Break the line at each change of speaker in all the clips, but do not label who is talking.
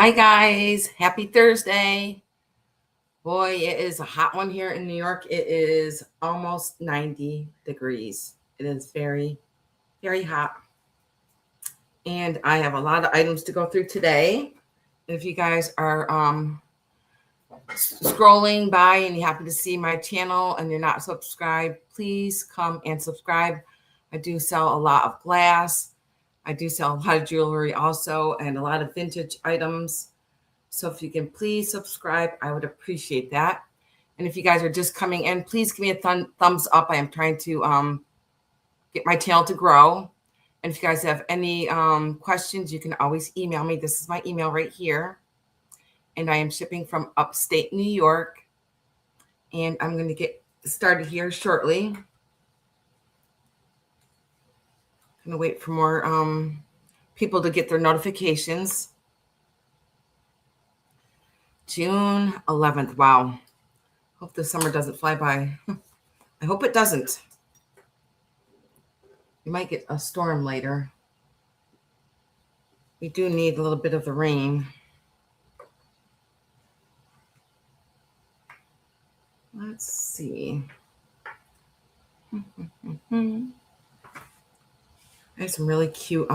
Hi guys, happy Thursday. Boy, it is a hot one here in New York. It is almost 90 degrees. It is very, very hot. And I have a lot of items to go through today. If you guys are scrolling by and you happen to see my channel and you're not subscribed, please come and subscribe. I do sell a lot of glass. I do sell a lot of jewelry also and a lot of vintage items. So if you can please subscribe, I would appreciate that. And if you guys are just coming in, please give me a thumbs up. I am trying to get my channel to grow. And if you guys have any questions, you can always email me. This is my email right here. And I am shipping from upstate New York. And I'm going to get started here shortly. I'm going to wait for more people to get their notifications. June 11th. Wow. Hope the summer doesn't fly by. I hope it doesn't. We might get a storm later. We do need a little bit of the rain. Let's see. I have some really cute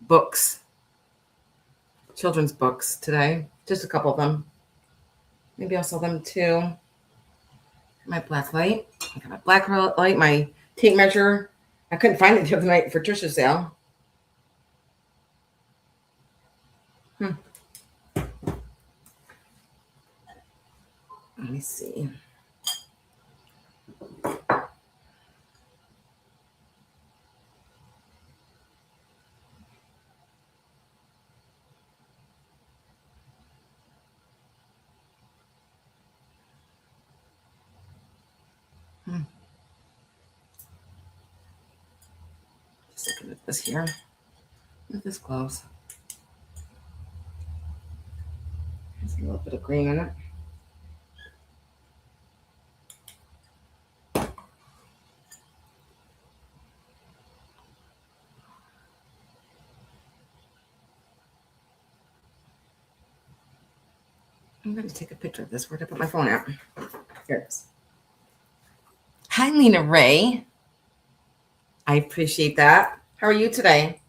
books. Children's books today. Just a couple of them. Maybe I'll sell them too. My black light. I got my black light, my tape measure. I couldn't find it the other night for Trisha's sale. Let me see. Just looking at this here. Let this close. There's a little bit of green in it. I'm going to take a picture of this. Where did I put my phone at? Here it is. Hi, Lena Ray. I appreciate that. How are you today?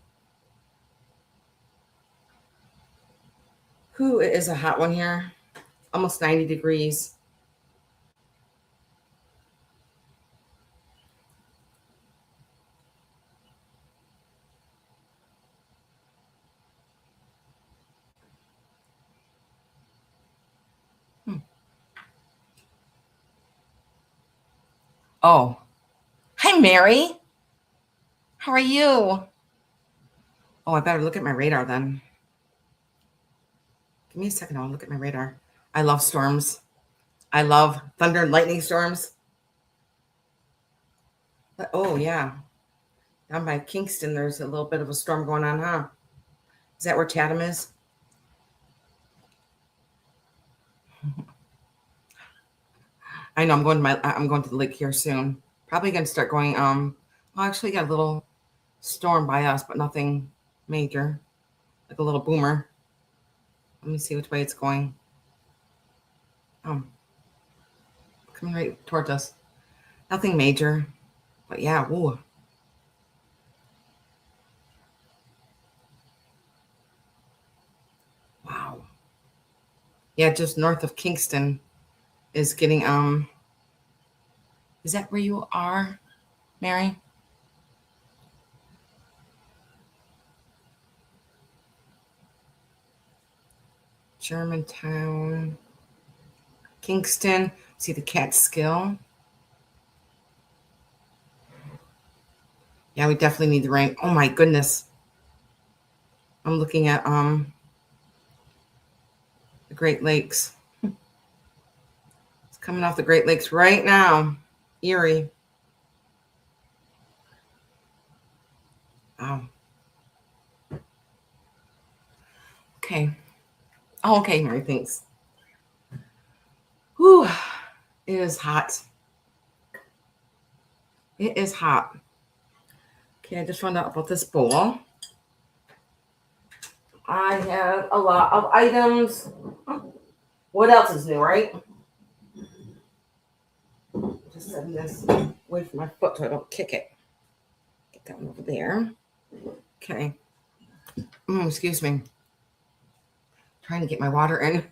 Who is a hot one here? Almost 90 degrees. Oh, hi, Mary. How are you? Oh, I better look at my radar then. Give me a second. I'll look at my radar. I love storms. I love thunder and lightning storms. But, oh, yeah. Down by Kingston, there's a little bit of a storm going on, huh? Is that where Chatham is? I know I'm going to the lake here soon. Probably going to start going. Well, actually got a little storm by us, but nothing major. Like a little boomer. Let me see which way it's going. Oh, coming right towards us. Nothing major, but yeah, woo. Wow. Yeah, just north of Kingston is getting is that where you are, Mary? Germantown, Kingston. See the Catskill. Yeah, we definitely need the rain. Oh my goodness. I'm looking at the Great Lakes. It's coming off the Great Lakes right now. Erie. Oh. Okay. Oh, okay, Mary, thanks. Whew. It is hot. It is hot. Okay, I just found out about this bowl. I have a lot of items. What else is new, right? Just setting this away from my foot so I don't kick it. Get that one over there. Okay. Excuse me. Trying to get my water in.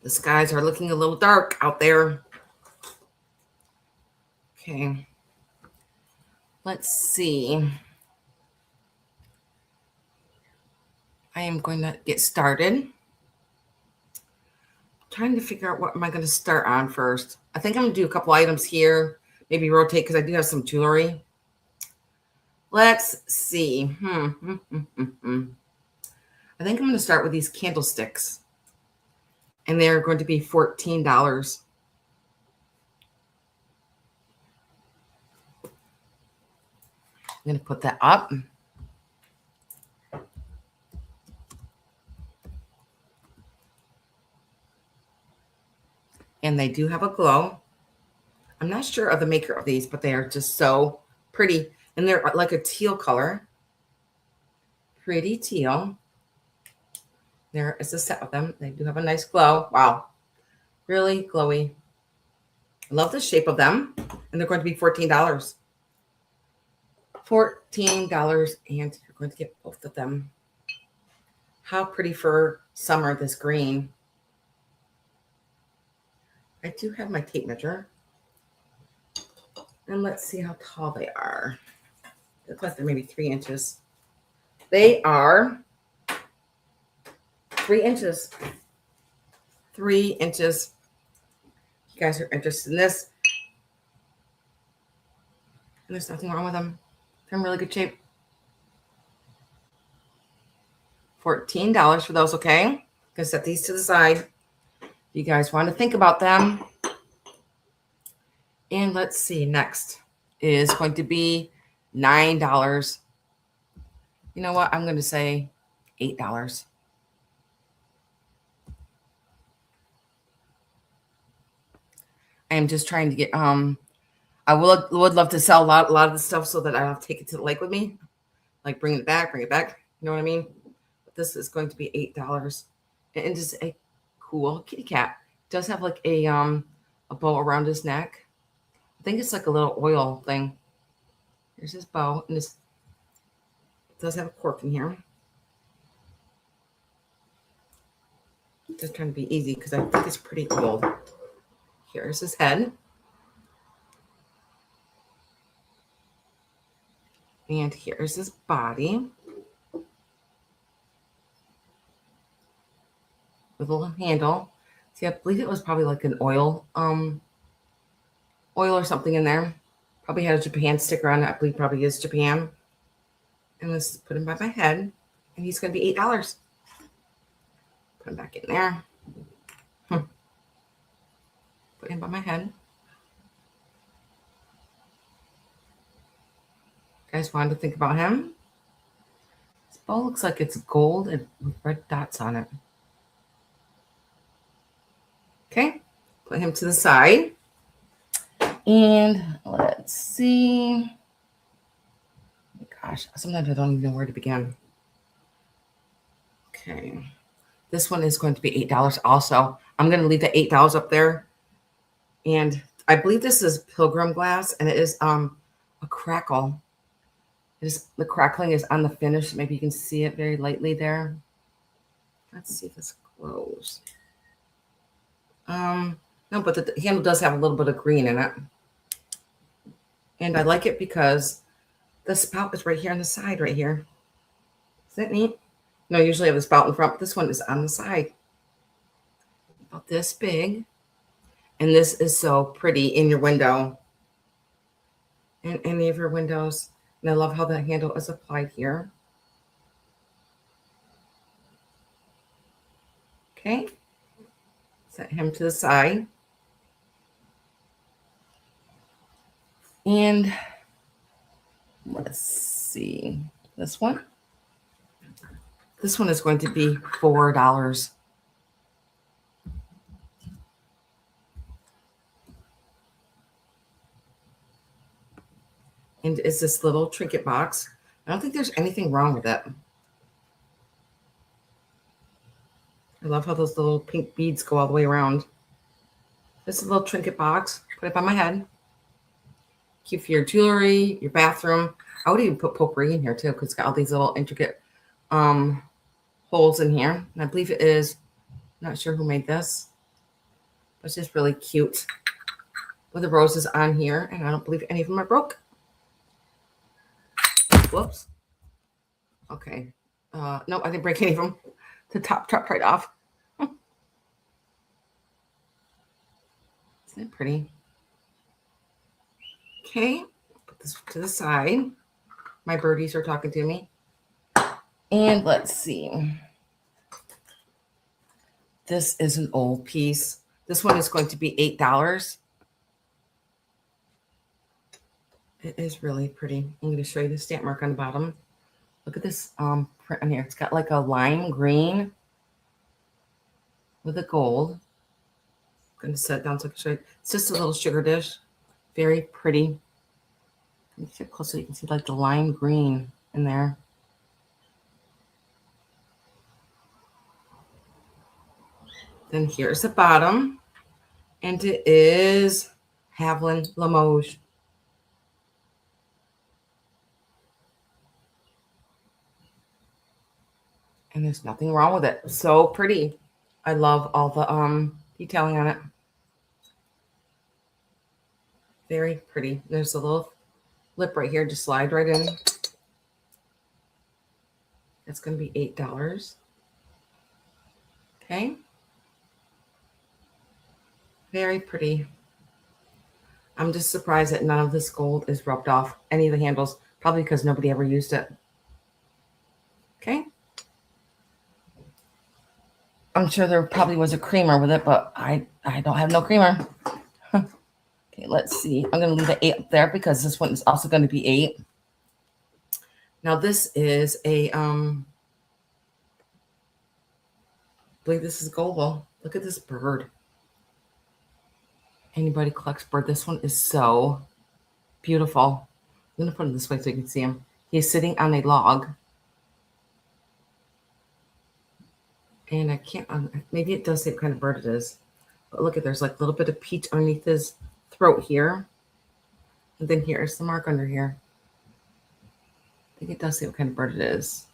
The skies are looking a little dark out there. Okay. Let's see. I am going to get started. Trying to figure out what am I going to start on first. I think I'm going to do a couple items here. Maybe rotate because I do have some jewelry. Let's see. I think I'm going to start with these candlesticks. And they're going to be $14. I'm going to put that up. And they do have a glow. I'm not sure of the maker of these, but they are just so pretty. And they're like a teal color. Pretty teal. There is a set of them. They do have a nice glow. Wow. Really glowy. I love the shape of them. And they're going to be $14. $14. And you're going to get both of them. How pretty for summer, this green. I do have my tape measure. And let's see how tall they are. They look like they're maybe 3 inches. They are 3 inches. 3 inches. You guys are interested in this. And there's nothing wrong with them. They're in really good shape. $14 for those, okay? I'm gonna set these to the side. You guys want to think about them. And let's see, next is going to be $9. You know what? I'm going to say $8. I am just trying to get I would love to sell a lot of the stuff so that I don't have to take it to the lake with me. Like bring it back. You know what I mean? But this is going to be $8. And it is a cool kitty cat. It does have like a bow around his neck. I think it's like a little oil thing. Here's his bow, and it does have a cork in here. Just trying to be easy because I think it's pretty old. Here's his head. And here's his body. With a little handle. See, I believe it was probably like an oil or something in there. Probably had a Japan sticker on it. I believe probably is Japan. And let's put him by my head. And he's going to be $8. Put him back in there. Put him by my head. Guys wanted to think about him. His bow looks like it's gold and with red dots on it. Okay. Put him to the side. And let's see. Gosh, sometimes I don't even know where to begin. Okay. This one is going to be $8 also. I'm going to leave the $8 up there. And I believe this is Pilgrim glass, and it is a crackle. The crackling is on the finish. Maybe you can see it very lightly there. Let's see if this glows. No, but the handle does have a little bit of green in it. And I like it because the spout is right here on the side right here. Isn't that neat? No, usually I have the spout in front. This one is on the side. About this big. And this is so pretty in your window. In any of your windows. And I love how the handle is applied here. Okay. Set him to the side. And let's see. This one. This one is going to be $4. And it's this little trinket box. I don't think there's anything wrong with it. I love how those little pink beads go all the way around. This is a little trinket box. Put it on my head. Cute for your jewelry, your bathroom. I would even put potpourri in here too because it's got all these little intricate holes in here. And I believe it is, not sure who made this, but it's just really cute with the roses on here. And I don't believe any of them are broke. Whoops. Okay. No, I didn't break any of them. The top dropped right off. Isn't it pretty? Okay. Put this to the side. My birdies are talking to me. And let's see. This is an old piece. This one is going to be $8. It is really pretty. I'm going to show you the stamp mark on the bottom. Look at this print on here. It's got like a lime green with a gold. I'm going to set it down so I can show you. It's just a little sugar dish. Very pretty. Let me get close so you can see like the lime green in there. Then here's the bottom. And it is Haviland Limoges. And there's nothing wrong with it. So pretty. I love all the detailing on it. Very pretty. There's a little lip right here. Just slide right in. It's going to be $8. Okay. Very pretty. I'm just surprised that none of this gold is rubbed off any of the handles. Probably because nobody ever used it. Okay. I'm sure there probably was a creamer with it, but I don't have no creamer. Okay, let's see. I'm going to leave the 8 up there because this one is also going to be 8. Now this is a, I believe this is gold. Look at this bird. Anybody collects bird? This one is so beautiful. I'm going to put him this way so you can see him. He's sitting on a log. And I can't, maybe it does say what kind of bird it is. But look at, there's like a little bit of peach underneath his throat here. And then here's the mark under here. I think it does say what kind of bird it is.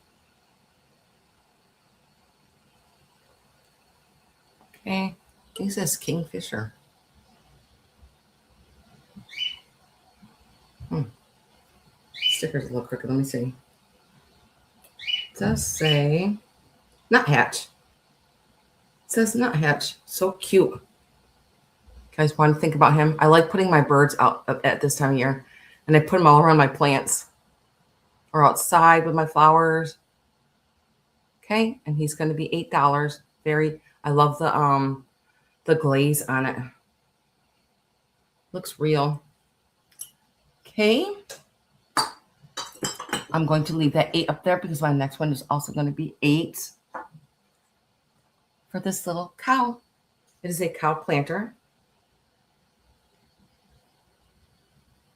Okay, I think it says kingfisher. Sticker's a little crooked. Let me see. It does say nuthatch. It says nuthatch. So cute. You guys want to think about him? I like putting my birds out at this time of year. And I put them all around my plants. Or outside with my flowers. Okay. And he's going to be $8. I love the glaze on it. Looks real. Okay. I'm going to leave that 8 up there because my next one is also going to be 8 for this little cow. It is a cow planter.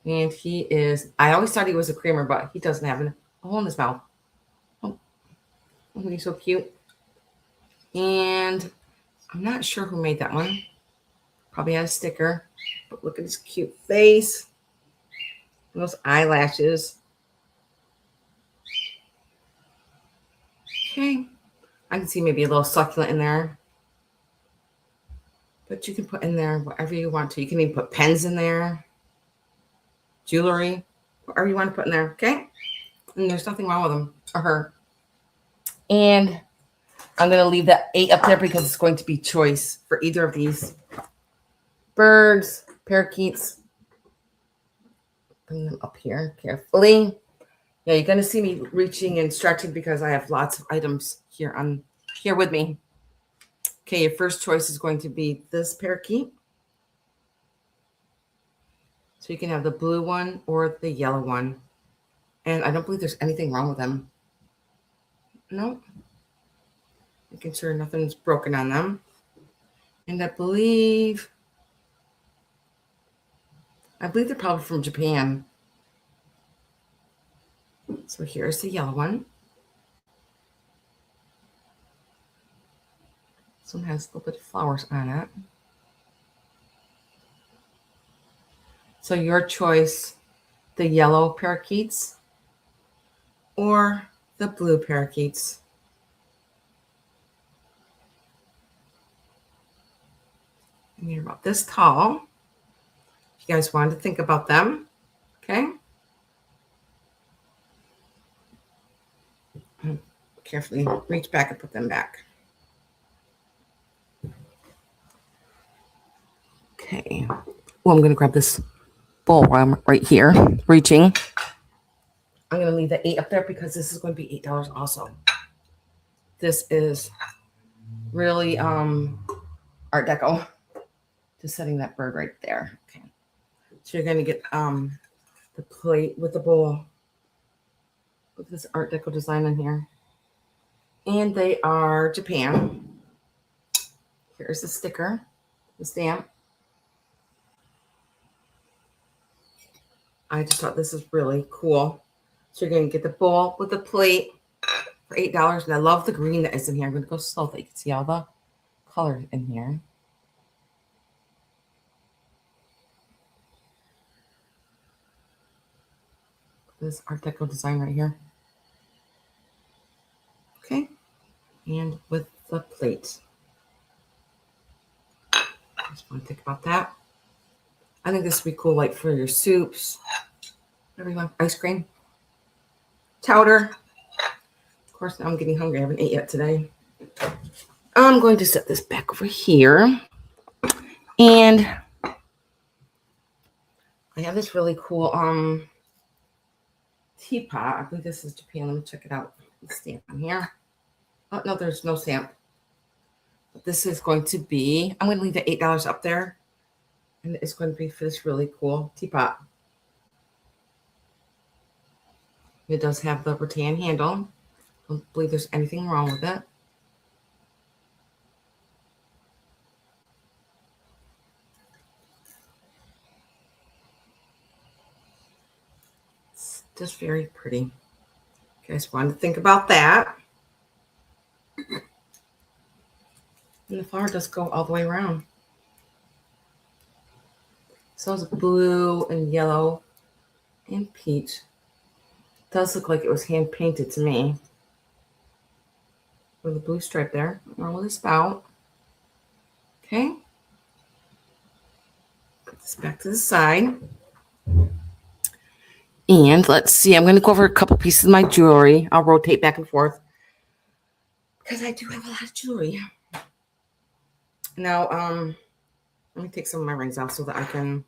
And he is, I always thought he was a creamer, but he doesn't have a hole in his mouth. Oh, he's so cute. And I'm not sure who made that one. Probably had a sticker. But look at his cute face. And those eyelashes. Okay. I can see maybe a little succulent in there. But you can put in there whatever you want to. You can even put pens in there. Jewelry. Whatever you want to put in there. Okay. And there's nothing wrong with him or her. And I'm going to leave that 8 up there because it's going to be choice for either of these birds, parakeets. Bring them up here carefully. Yeah, you're going to see me reaching and stretching because I have lots of items here with me. Okay, your first choice is going to be this parakeet. So you can have the blue one or the yellow one. And I don't believe there's anything wrong with them. No. Making sure nothing's broken on them. And I believe they're probably from Japan. So here's the yellow one. This one has a little bit of flowers on it. So your choice, the yellow parakeets or the blue parakeets. And they're about this tall. If you guys wanted to think about them, okay? Carefully reach back and put them back. Okay. Well, I'm going to grab this bowl while I'm right here, reaching. I'm going to leave the 8 up there because this is going to be $8 also. This is really Art Deco. Just setting that bird right there. Okay. So you're going to get the plate with the bowl with this Art Deco design on here. And they are Japan. Here's the sticker, the stamp. I just thought this is really cool. So you're going to get the bowl with the plate for $8. And I love the green that is in here. I'm going to go slow so you can see all the colors in here. This Art Deco design right here. Okay. And with the plate. Just want to think about that. I think this would be cool, like for your soups. Whatever you want. Ice cream. Chowder. Of course, now I'm getting hungry. I haven't ate yet today. I'm going to set this back over here. And I have this really cool teapot. I think this is Japan. Let me check it out. The stamp on here. Oh, no, there's no stamp. But this is going to be, I'm going to leave the $8 up there. And it's going to be for this really cool teapot. It does have the rattan handle. I don't believe there's anything wrong with it. It's just very pretty. You guys wanted to think about that. And the flower does go all the way around. So it's blue and yellow and peach. It does look like it was hand painted to me. With a blue stripe there, along with a spout. Okay. Put this back to the side. And let's see, I'm going to go over a couple pieces of my jewelry. I'll rotate back and forth because I do have a lot of jewelry. Now, let me take some of my rings off so that I can,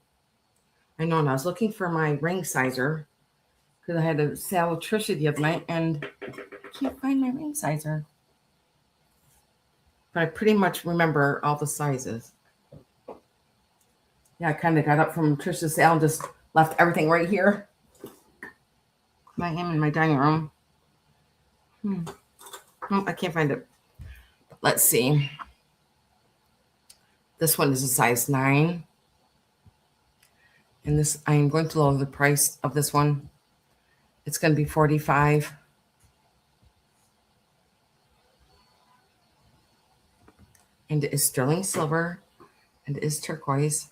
I know, I was looking for my ring sizer because I had a sale with Trisha the other night and I can't find my ring sizer. But I pretty much remember all the sizes. Yeah, I kind of got up from Trisha's sale and just left everything right here. I am in my dining room. Oh, I can't find it. Let's see. This one is a size 9. And this, I am going to lower the price of this one. It's going to be $45. And it is sterling silver. And it is turquoise.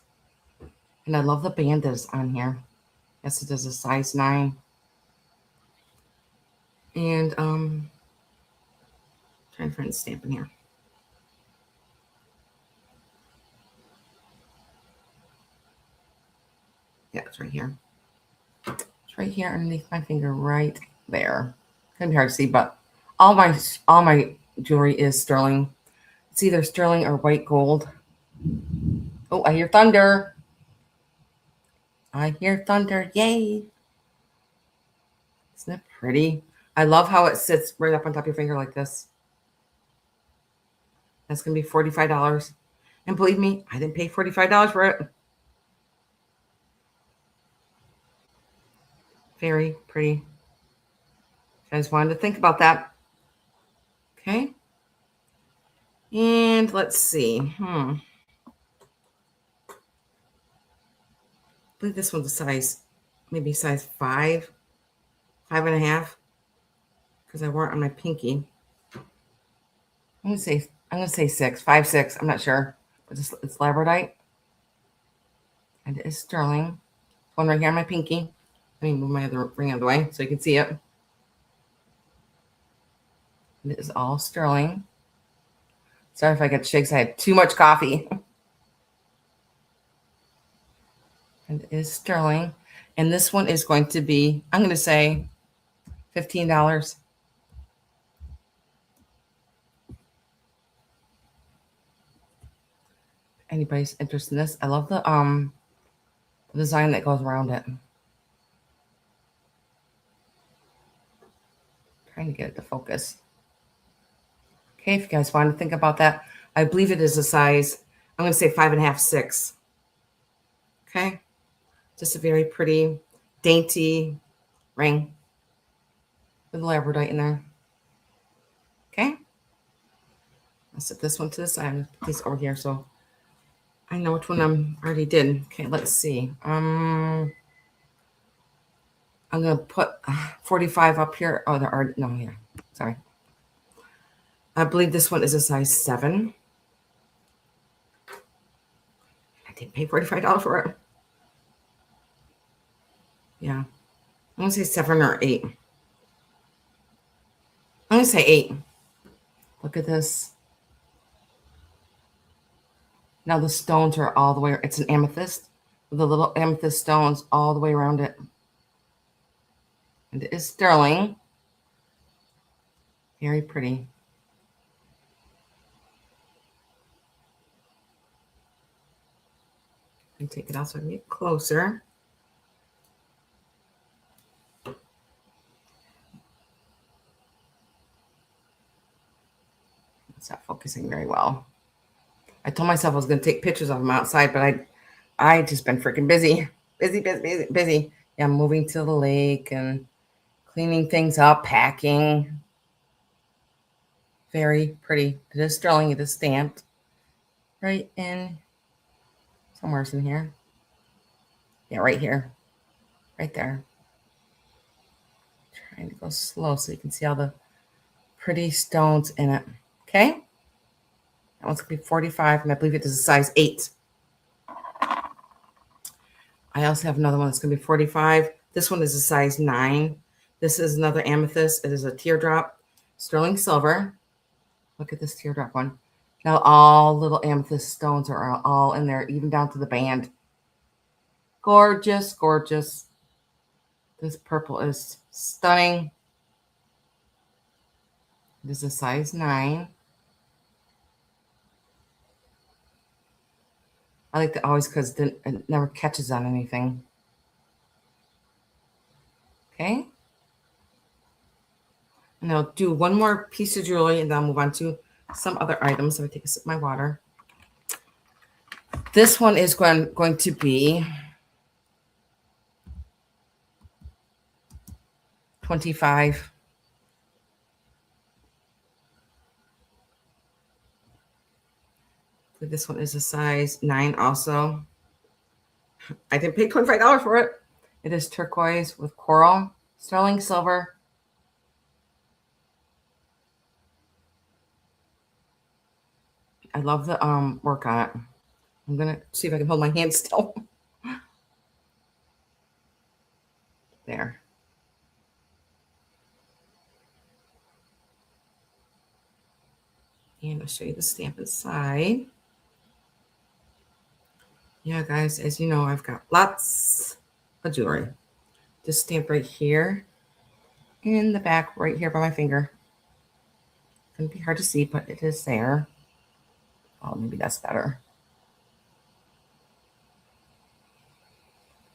And I love the band that is on here. Yes, it is a size 9. And trying to find the stamp in here. Yeah, it's right here. It's right here underneath my finger, right there. Kind of hard to see, but all my jewelry is sterling. It's either sterling or white gold. Oh, I hear thunder. I hear thunder. Yay. Isn't it pretty? I love how it sits right up on top of your finger like this. That's going to be $45. And believe me, I didn't pay $45 for it. Very pretty. You guys wanted to think about that. Okay. And let's see. I believe this one's a size, maybe size 5. 5.5, because I wore it on my pinky. I'm gonna say 6, 5, 6. I'm not sure, but it's labradorite, and it is sterling. One right here on my pinky. Let me move my other ring out of the way so you can see it. It is all sterling. Sorry if I get shakes. I had too much coffee. And it is sterling. And this one is going to be, I'm going to say $15. Anybody's interested in this? I love the design that goes around it. Trying to get it to focus. Okay, if you guys want to think about that, I believe it is a size, I'm going to say 5.5, 6. Okay, just a very pretty, dainty ring with labradorite in there. Okay, I'll set this one to the side. Put these over here so I know which one I already did. Okay, let's see. I'm gonna put 45 up here. Oh, there are no here. Sorry. I believe this one is a size 7. I didn't pay $45 for it. Yeah. I'm gonna say 7 or 8. I'm gonna say 8. Look at this. Now the stones are all the way. It's an amethyst with the little amethyst stones all the way around it. And it is sterling. Very pretty. And take it out so I can get closer. It's not focusing very well. I told myself I was going to take pictures of them outside, but I just been freaking busy. Busy. Yeah, I'm moving to the lake and cleaning things up, packing. Very pretty. It is sterling. It is stamped. Right in, somewhere's in here. Yeah, right here. Right there. Trying to go slow so you can see all the pretty stones in it. Okay? That one's going to be 45, and I believe it is a size 8. I also have another one that's going to be 45. This one is a size 9. This is another amethyst. It is a teardrop, sterling silver. Look at this teardrop one. Now all little amethyst stones are all in there, even down to the band. Gorgeous, gorgeous. This purple is stunning. It is a size 9. I like that always because it never catches on anything. Okay. And I'll do one more piece of jewelry and then I'll move on to some other items. So I take a sip of my water. This one is going to be $25. This one is a size 9 also. I didn't pay $25 for it. It is turquoise with coral, sterling silver. I love the work on it. I'm going to see if I can hold my hand still. There. And I'll show you the stamp inside. Yeah, guys, as you know, I've got lots of jewelry. This stamp right here in the back right here by my finger. It's going to be hard to see, but it is there. Oh, maybe that's better.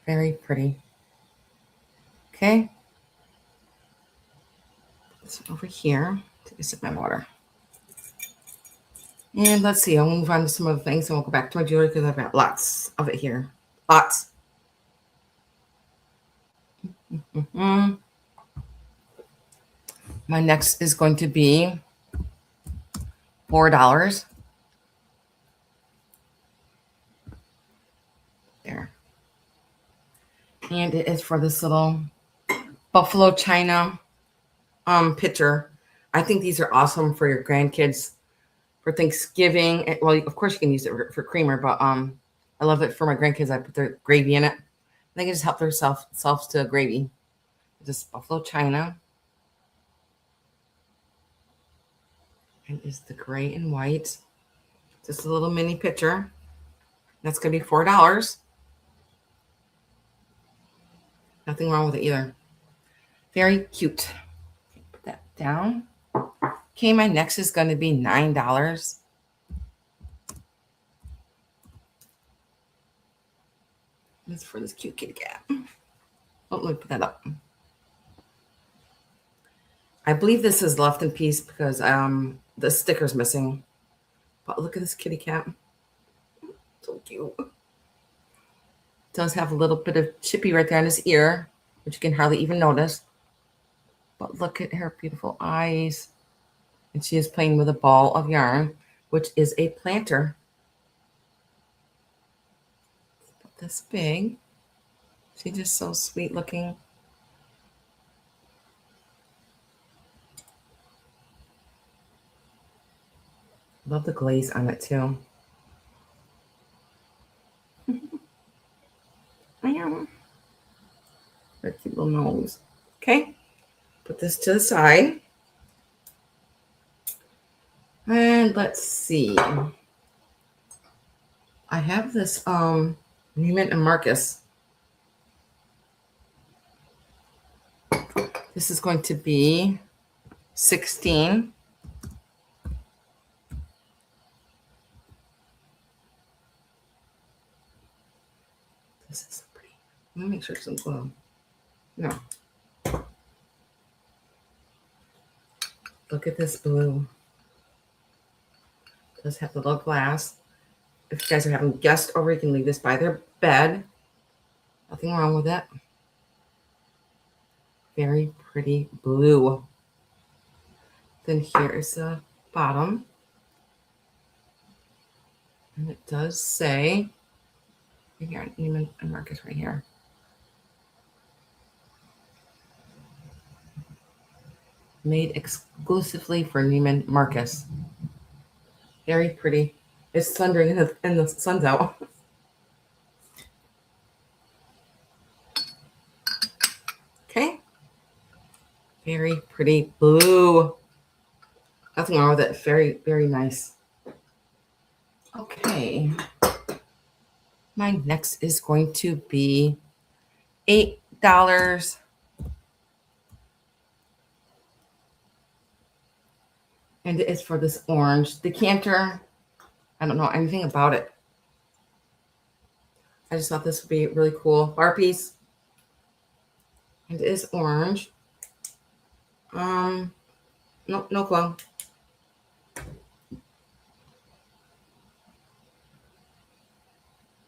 Very pretty. Okay. This one over here. Take a sip of my water. And let's see, I'll move on to some other things and we'll go back to my jewelry because I've got lots of it here. Lots. My next is going to be $4. There. And it is for this little buffalo china pitcher. I think these are awesome for your grandkids for Thanksgiving. Well, of course you can use it for creamer, but I love it for my grandkids. I put their gravy in it. They can just help themselves to gravy. Just buffalo china. And is the gray and white. Just a little mini pitcher. That's going to be $4. Nothing wrong with it either. Very cute. Put that down. Okay, my next is going to be $9. That's for this cute kitty cat. Oh, let me put that up. I believe this is left in piece because the sticker's missing. But look at this kitty cat. So cute. Does have a little bit of chippy right there on his ear, which you can hardly even notice. But look at her beautiful eyes. And she is playing with a ball of yarn, which is a planter. About this big. She's just so sweet looking. Love the glaze on it too. I am. Her cute little nose. Okay. Put this to the side. And let's see. I have this Neiman and Marcus. This is going to be 16. This is so pretty. Let me make sure it's some glue. No. Look at this blue. It does have the little glass. If you guys are having guests over, you can leave this by their bed. Nothing wrong with it. Very pretty blue. Then here is the bottom. And it does say, here, Neiman and Marcus right here. Made exclusively for Neiman Marcus. Very pretty. It's thundering and the sun's out. Okay. Very pretty blue. Nothing wrong with it. Very, very nice. Okay. My next is going to be $8. And it is for this orange decanter. I don't know anything about it. I just thought this would be really cool. Bar piece. And it is orange. No clue.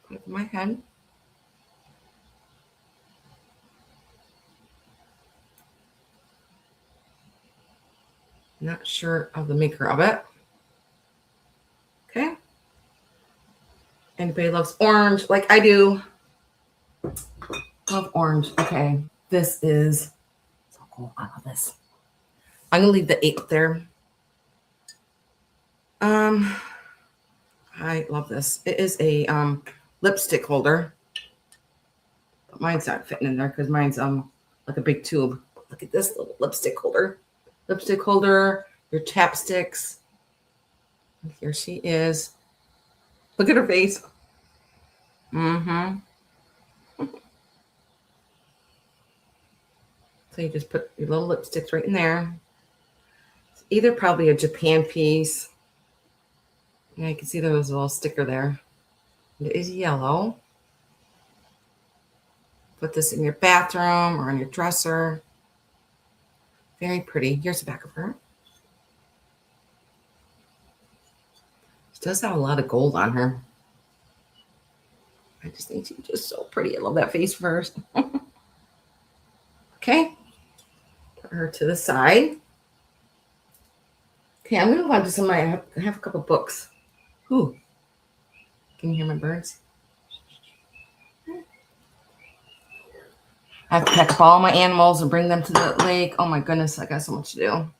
Put it in my head. Not sure of the maker of it. Okay. Anybody loves orange like I do? Love orange. Okay. This is so cool. I love this. I'm going to leave the 8 there. I love this. It is a lipstick holder. But mine's not fitting in there because mine's like a big tube. Look at this little lipstick holder. Lipstick holder, your chapsticks. And here she is. Look at her face. Mm-hmm. So you just put your little lipsticks right in there. It's either probably a Japan piece. Yeah, you can see there was a little sticker there. It is yellow. Put this in your bathroom or on your dresser. Very pretty. Here's the back of her. She does have a lot of gold on her. I just think she's just so pretty. I love that face first. Okay. Put her to the side. Okay, I'm going to move on to some of my, I have a couple books. Ooh. Can you hear my birds? I have to pack up all my animals and bring them to the lake. Oh my goodness, I got so much to do.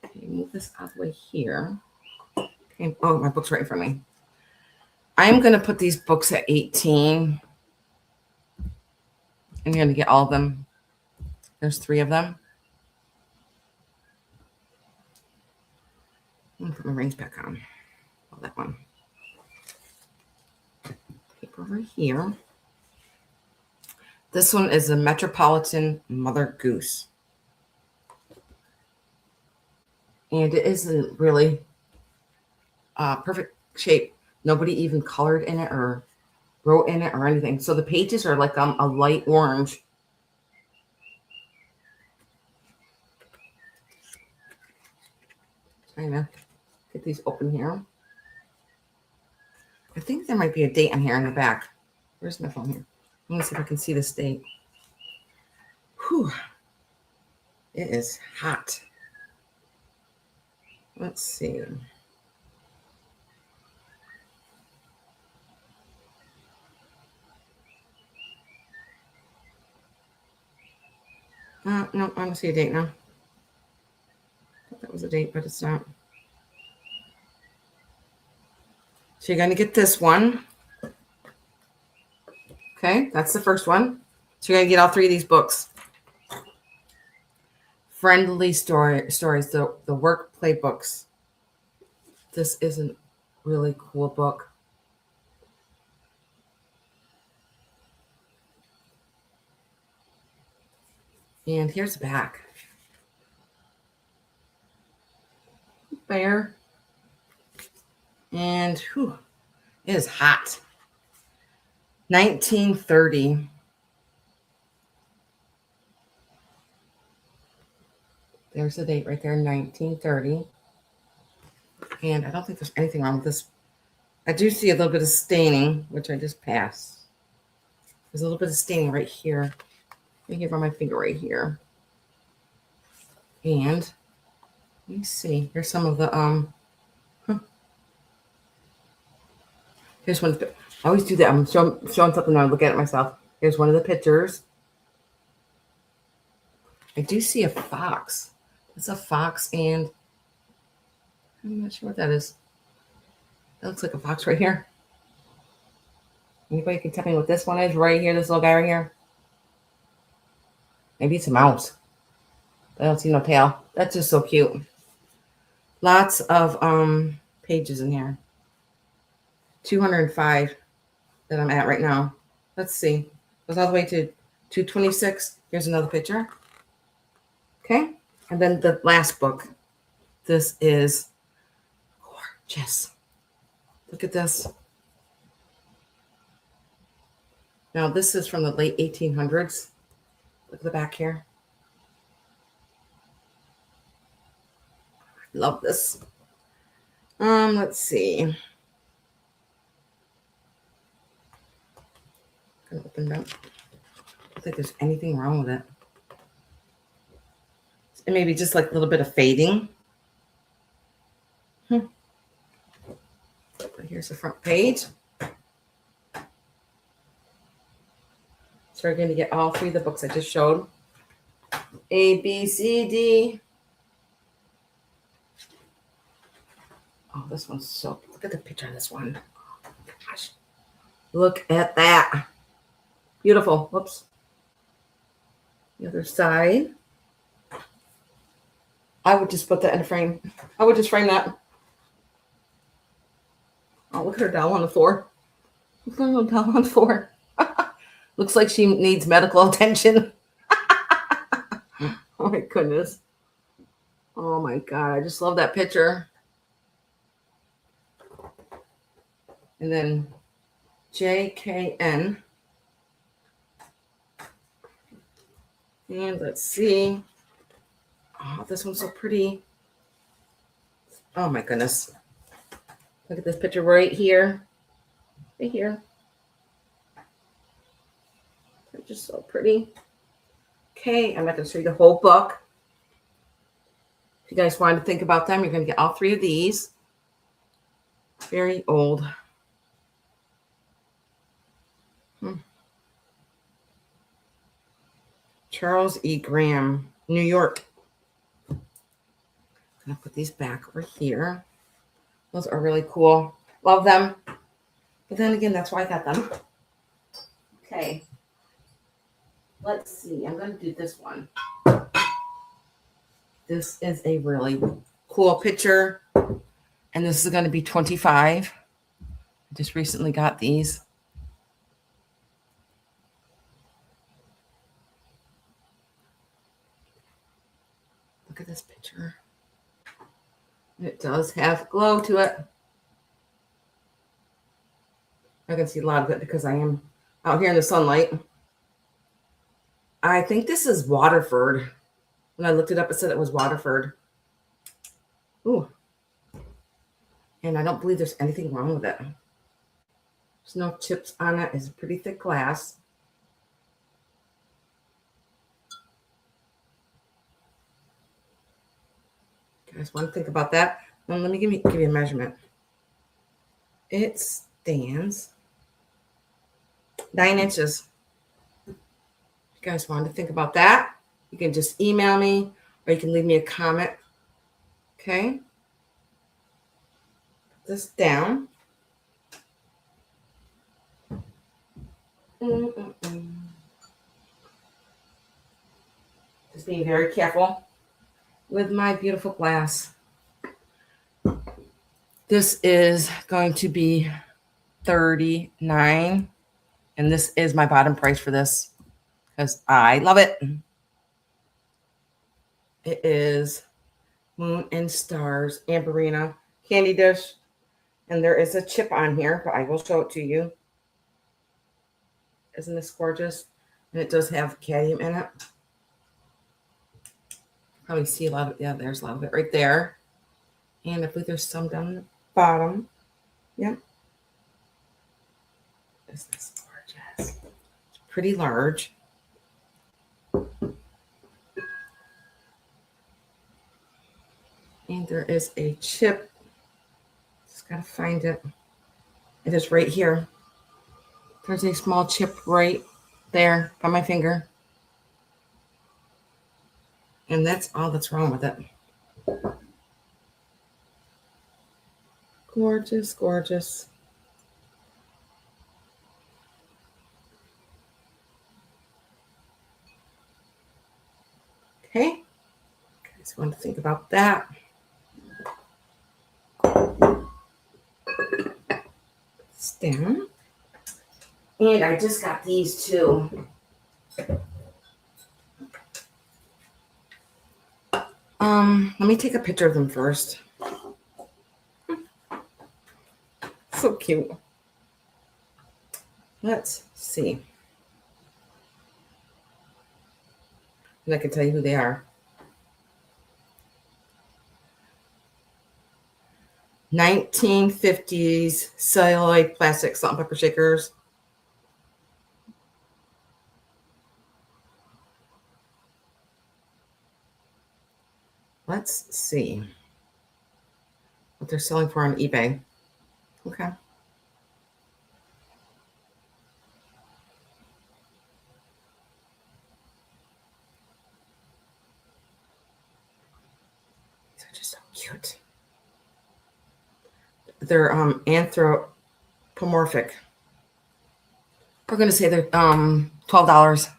Okay, move this out of the way here. Okay. Oh, my book's right in front of me. I'm going to put these books at 18. I'm going to get all of them. There's 3 of them. I'm going to put my rings back on. Oh, that one. Paper over here. This one is a Metropolitan Mother Goose. And it is a really perfect shape. Nobody even colored in it or wrote in it or anything. So the pages are like a light orange. Trying to get these open here. I think there might be a date on here in the back. Where's my phone here? Let me see if I can see this date. Whew. It is hot. Let's see. No, I don't see a date now. I thought that was a date, but it's not. So you're going to get this one. Okay, that's the first one. So you're going to get all 3 of these books. Friendly Stories, the work play books. This is a really cool book. And here's the back. Bear. And whew, it is hot. 1930. There's the date right there, 1930. And I don't think there's anything wrong with this. I do see a little bit of staining, which I just passed. There's a little bit of staining right here. Right here by my finger right here. And let me see. Here's some of the Here's one. I always do that. I'm showing something. I look at it myself. Here's one of the pictures. I do see a fox. It's a fox, and I'm not sure what that is. That looks like a fox right here. Anybody can tell me what this one is right here? This little guy right here. Maybe it's a mouse. I don't see no tail. That's just so cute. Lots of pages in here. 205 that I'm at right now. Let's see. Goes all the way to 226. Here's another picture. Okay. And then the last book. This is gorgeous. Look at this. Now, this is from the late 1800s. Look at the back here. Love this. Let's see. Gonna open it up. I don't think there's anything wrong with it. It may be just like a little bit of fading. But here's the front page. So we're going to get all 3 of the books I just showed. A, B, C, D. Oh, this one's so... Look at the picture of this one. Oh, my gosh. Look at that. Beautiful. Whoops. The other side. I would just put that in a frame. I would just frame that. Oh, look at her doll on the floor. Look at her little doll on the floor. Looks like she needs medical attention. Oh, my goodness. Oh, my God. I just love that picture. And then JKN. And let's see. Oh, this one's so pretty. Oh, my goodness. Look at this picture right here. Right here. They're just so pretty. Okay, I'm not going to show you the whole book. If you guys wanted to think about them, you're going to get all 3 of these. Very old. Charles E. Graham, New York. I'm going to put these back over here. Those are really cool. Love them. But then again, that's why I got them. Okay. Let's see. I'm going to do this one. This is a really cool picture. And this is going to be 25. I just recently got these. Look at this picture. It does have glow to it. I can see a lot of it because I am out here in the sunlight. I think this is Waterford. When I looked it up, it said it was Waterford. Ooh. And I don't believe there's anything wrong with it. There's no chips on it. It's pretty thick glass. You guys want to think about that? Now, let me give you a measurement. It stands 9 inches. If you guys want to think about that, you can just email me or you can leave me a comment. Okay. Put this down. Just being very careful with my beautiful glass. This is going to be $39, and this is my bottom price for this because I love it. It is Moon and Stars Amberina candy dish, and there is a chip on here, but I will show it to you. Isn't this gorgeous? And it does have cadmium in it. Probably see a lot of it. Yeah, there's a lot of it right there. And I believe there's some down the bottom. Yep. Isn't this gorgeous? It's pretty large. And there is a chip. Just gotta find it. It is right here. There's a small chip right there by my finger. And that's all that's wrong with it. Gorgeous, gorgeous. Okay. Just want to think about that. It's down. And I just got these too. Let me take a picture of them first. So cute. Let's see. And I can tell you who they are. 1950s celluloid plastic salt and pepper shakers. Let's see what they're selling for on eBay. Okay. These are just so cute. They're anthropomorphic. We're going to say they're $12.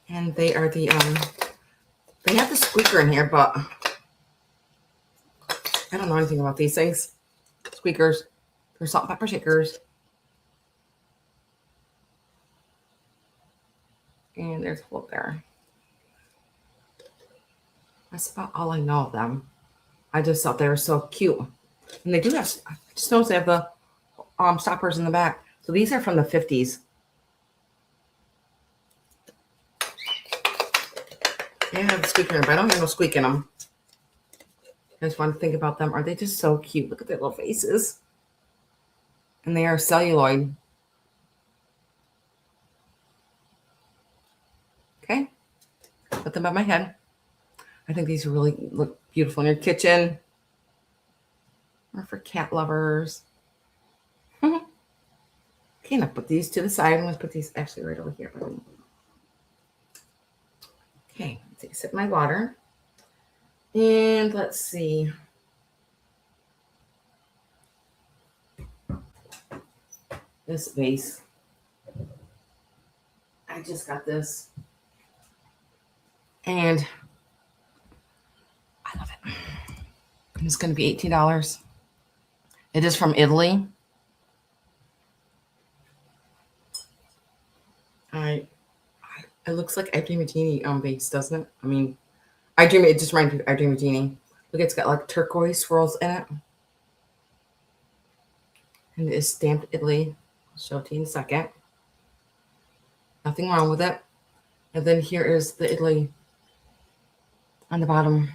And they are the they have the squeaker in here, but I don't know anything about these things. Squeakers. They're salt and pepper shakers. And there's a float there. That's about all I know of them. I just thought they were so cute. And they do have, I just noticed they have the stoppers in the back. So these are from the 50s. They have a squeaker in them, but I don't hear no squeak in them. I just want to think about them. Are they just so cute? Look at their little faces. And they are celluloid. Okay. Put them by my head. I think these really look beautiful in your kitchen or for cat lovers. Okay, now put these to the side. I'm going to put these actually right over here. Okay, take a sip of my water. And let's see. This vase. I just got this. And I love it. And it's going to be $18. It is from Italy. It looks like I Dream a Genie vase, doesn't it? I mean, it just reminds me of I Dream a Genie. Look, it's got like turquoise swirls in it. And it is stamped Italy. I'll show it to you in a second. Nothing wrong with it. And then here is the Italy on the bottom.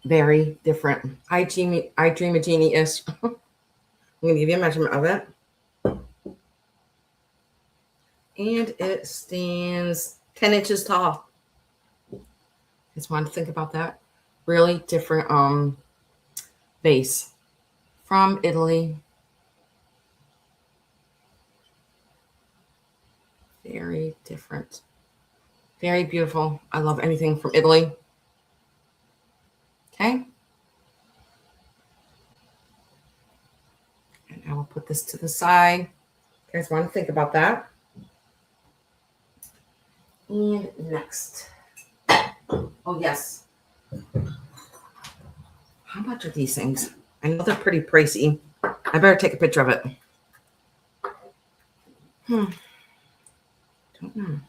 Very different. I Dream a Genie-ish. I'm going to give you a measurement of it. And it stands 10 inches tall. Just wanted to think about that. Really different vase from Italy. Very different. Very beautiful. I love anything from Italy. Okay. And I will put this to the side. You guys want to think about that. And next. Oh, yes. How much are these things? I know they're pretty pricey. I better take a picture of it. Don't know.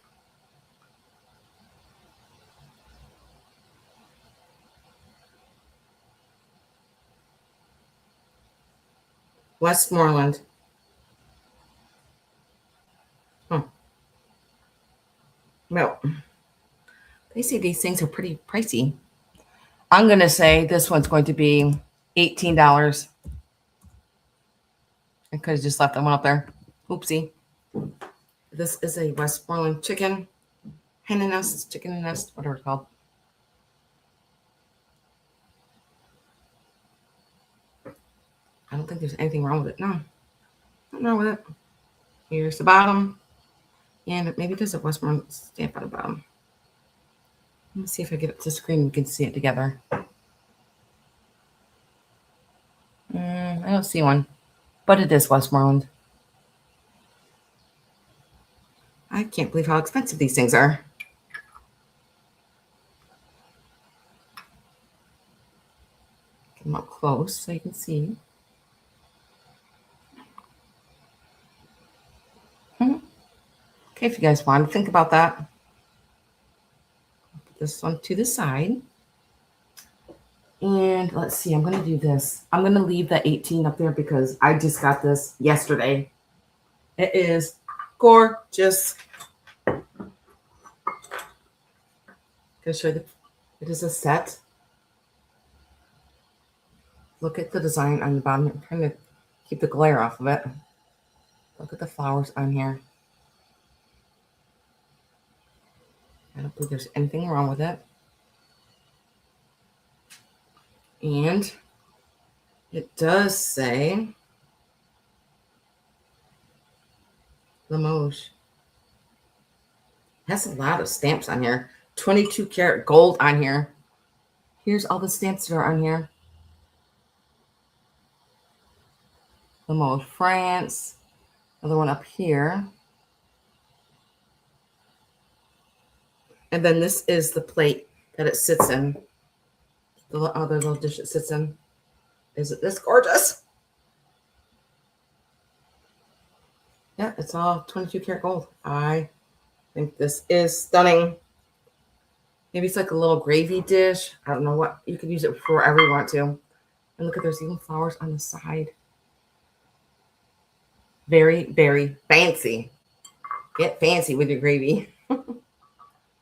Westmoreland. Well, they say these things are pretty pricey. I'm going to say this one's going to be $18. I could have just left that one up there. Oopsie. This is a Westmoreland chicken. Hen and nest, chicken and nest, whatever it's called. I don't think there's anything wrong with it. No. Nothing wrong with it. Here's the bottom. And maybe there's a Westmoreland stamp on the bottom. Let me see if I get it to the screen. We can see it together. I don't see one. But it is Westmoreland. I can't believe how expensive these things are. Get them up close so you can see. Okay, if you guys want to think about that. Put this one to the side. And let's see, I'm going to do this. I'm going to leave the 18 up there because I just got this yesterday. It is gorgeous. I'm going to show you it is a set. Look at the design on the bottom. I'm trying to keep the glare off of it. Look at the flowers on here. I don't think there's anything wrong with it. And it does say Limoges. It has a lot of stamps on here. 22 karat gold on here. Here's all the stamps that are on here. Limoges, France. Another one up here. And then this is the plate that it sits in. The other little dish it sits in. Isn't this gorgeous? Yeah, it's all 22 karat gold. I think this is stunning. Maybe it's like a little gravy dish. I don't know what. You could use it for whatever you want to. And look at, there's even flowers on the side. Very, very fancy. Get fancy with your gravy.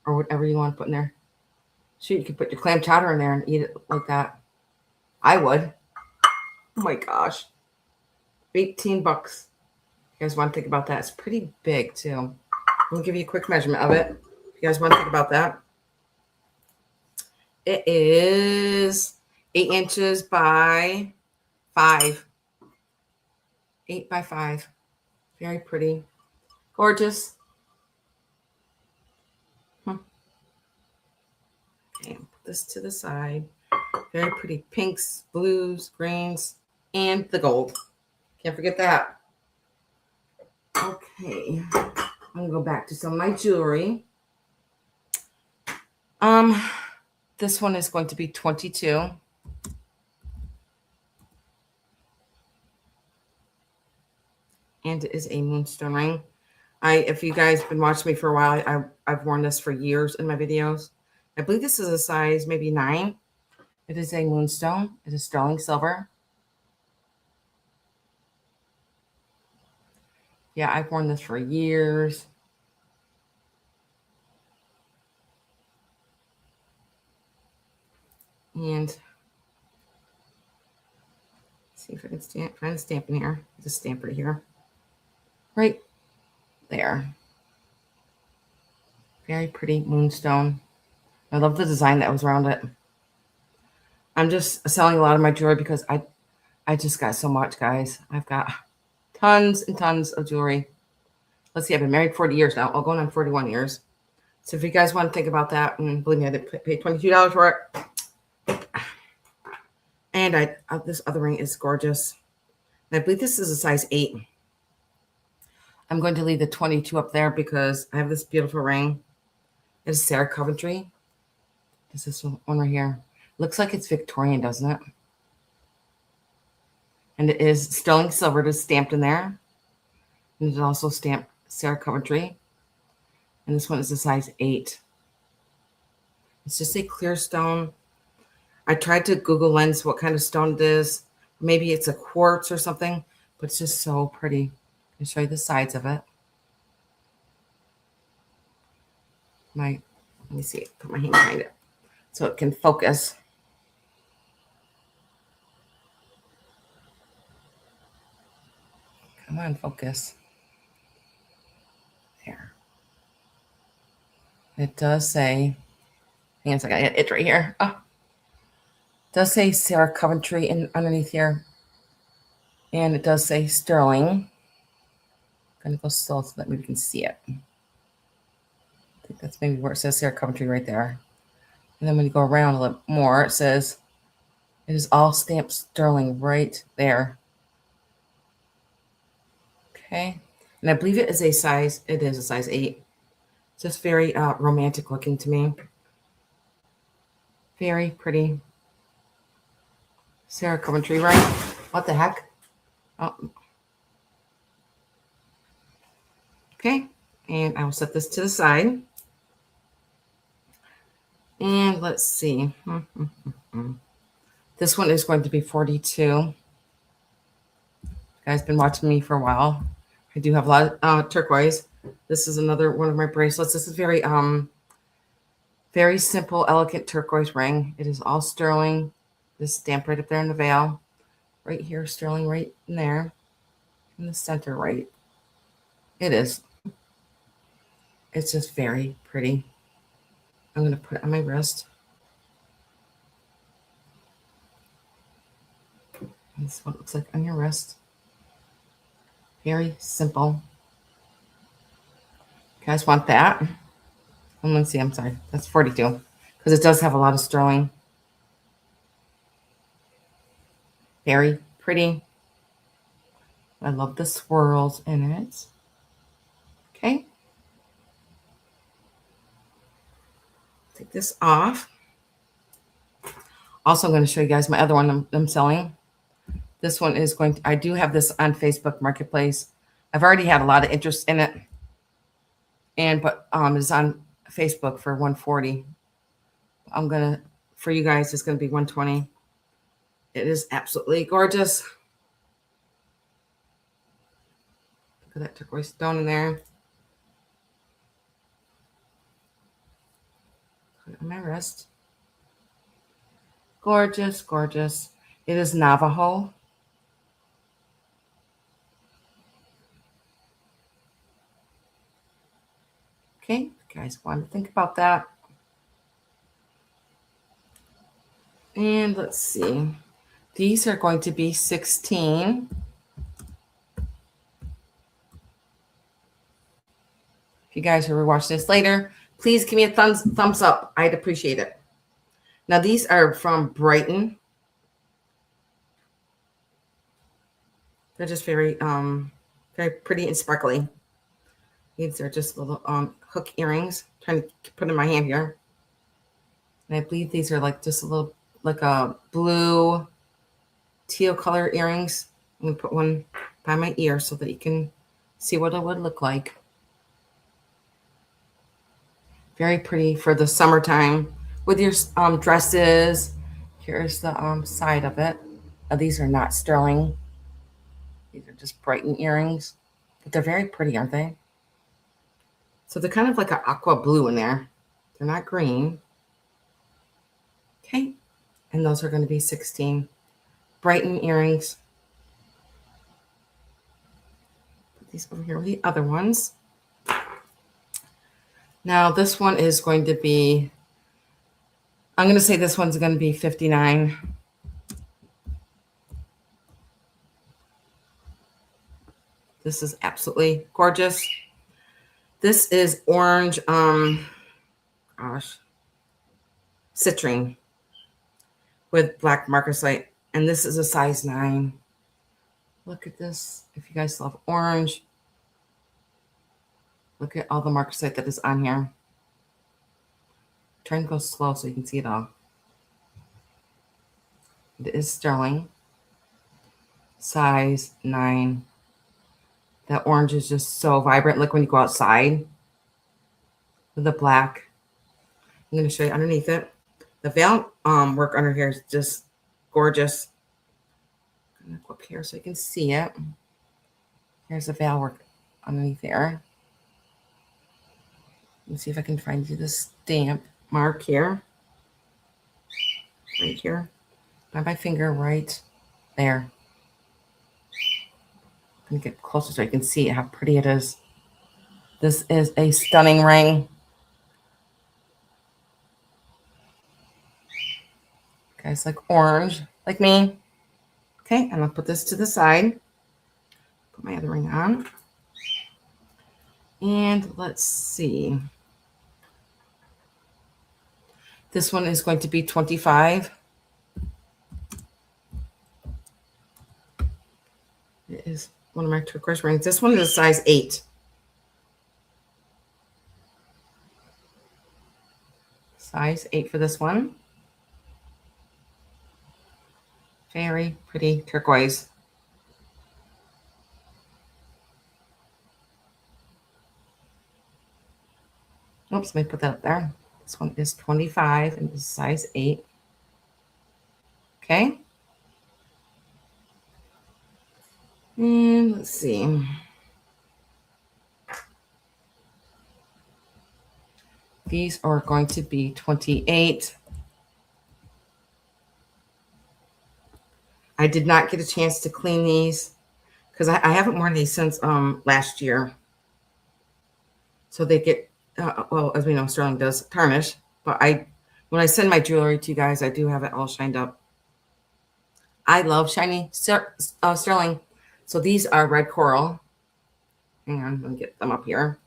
Or whatever you want to put in there. Shoot, you could put your clam chowder in there and eat it like that. I would. Oh my gosh. $18. You guys want to think about that? It's pretty big too. I'm going to give you a quick measurement of it. If you guys want to think about that. It is 8 inches by 5. 8 by 5. Very pretty. Gorgeous. Okay, put this to the side. Very pretty pinks, blues, greens, and the gold. Can't forget that. Okay, I'm gonna go back to some of my jewelry. This one is going to be 22. And it is a moonstone ring. If you guys have been watching me for a while, I've worn this for years in my videos. I believe this is a size maybe 9. It is a moonstone. It is sterling silver. Yeah, I've worn this for years. And see if I can find a stamp in here. There's a stamp right here. Right there. Very pretty moonstone. I love the design that was around it. I'm just selling a lot of my jewelry because I just got so much, guys. I've got tons and tons of jewelry. Let's see, I've been married 40 years now. Going on 41 years. So if you guys want to think about that, and believe me, I did pay $22 for it. And this other ring is gorgeous. And I believe this is a size 8. I'm going to leave the 22 up there because I have this beautiful ring. It's Sarah Coventry. Is this one right here? Looks like it's Victorian, doesn't it? And it is sterling silver. It is stamped in there. And it's also stamped Sarah Coventry. And this one is a size 8. It's just a clear stone. I tried to Google Lens what kind of stone it is. Maybe it's a quartz or something, but it's just so pretty. I'll show you the sides of it. Let me see, put my hand behind it so it can focus. Come on, focus. There. It does say, hang on a second, I got it right here. Oh. It does say Sarah Coventry underneath here. And it does say sterling. I'm going to go slow so that maybe you can see it. I think that's maybe where it says Sarah Coventry right there. And then when you go around a little more, it says it is all stamped sterling right there. Okay. And I believe it is a size 8. It's just very romantic looking to me. Very pretty. Sarah Coventry, right? What the heck? Oh. Okay. And I will set this to the side. And let's see. This one is going to be 42. You guys been watching me for a while. I do have a lot of turquoise. This is another one of my bracelets. This is very very simple, elegant turquoise ring. It is all sterling. This stamp right up there in the veil. Right here, sterling right in there. In the center, right. It is. It's just very pretty. I'm going to put it on my wrist. And this is what it looks like on your wrist. Very simple. You guys want that? Let me see. I'm sorry. That's 42 because it does have a lot of sterling. Very pretty. I love the swirls in it. Okay. Take this off. Also, I'm going to show you guys my other one I'm selling. This one is going to, I do have this on Facebook Marketplace. I've already had a lot of interest in it. But it's on Facebook for $140. I'm going to, for you guys, it's going to be $120. It is absolutely gorgeous. Look at that turquoise stone in there. Put it on my wrist. Gorgeous, gorgeous. It is Navajo. Okay, you guys want to think about that. And let's see. These are going to be 16. If you guys are watching this later, please give me a thumbs up. I'd appreciate it. Now these are from Brighton. They're just very pretty and sparkly. These are just little hook earrings. I'm trying to put in my hand here. And I believe these are like just a little, like a blue teal color earrings. I'm gonna put one by my ear so that you can see what it would look like. Very pretty for the summertime with your dresses. Here's the side of it. These are not sterling. These are just Brighton earrings, but they're very pretty, aren't they? So they're kind of like an aqua blue in there. They're not green. Okay, and those are going to be 16. Brighton earrings. Put these over here with the other ones. Now this one is going to be, I'm going to say this one's going to be 59. This is absolutely gorgeous. This is orange, citrine with black marcasite, and this is a size 9. Look at this. If you guys love orange, look at all the marcasite that is on here. Try and go slow so you can see it all. It is sterling, size 9. That orange is just so vibrant. Look when you go outside with the black. I'm going to show you underneath it. The veil work under here is just gorgeous. I'm going to go up here so you can see it. Here's the veil work underneath there. Let me see if I can find you the stamp mark here. Right here. By my finger right there. I'm going to get closer so you can see how pretty it is. This is a stunning ring. Guys like orange, like me. Okay, and I'll put this to the side. Put my other ring on. And let's see. This one is going to be 25. It is one of my turquoise rings. This one is a size 8. Size 8 for this one. Very pretty turquoise. Oops, let me put that up there. This one is 25 and is size 8. Okay. And let's see. These are going to be 28. I did not get a chance to clean these because I haven't worn these since last year. So they get, well, as we know, sterling does tarnish. But when I send my jewelry to you guys, I do have it all shined up. I love shiny sterling. So these are red coral. Hang on, I'm going to get them up here.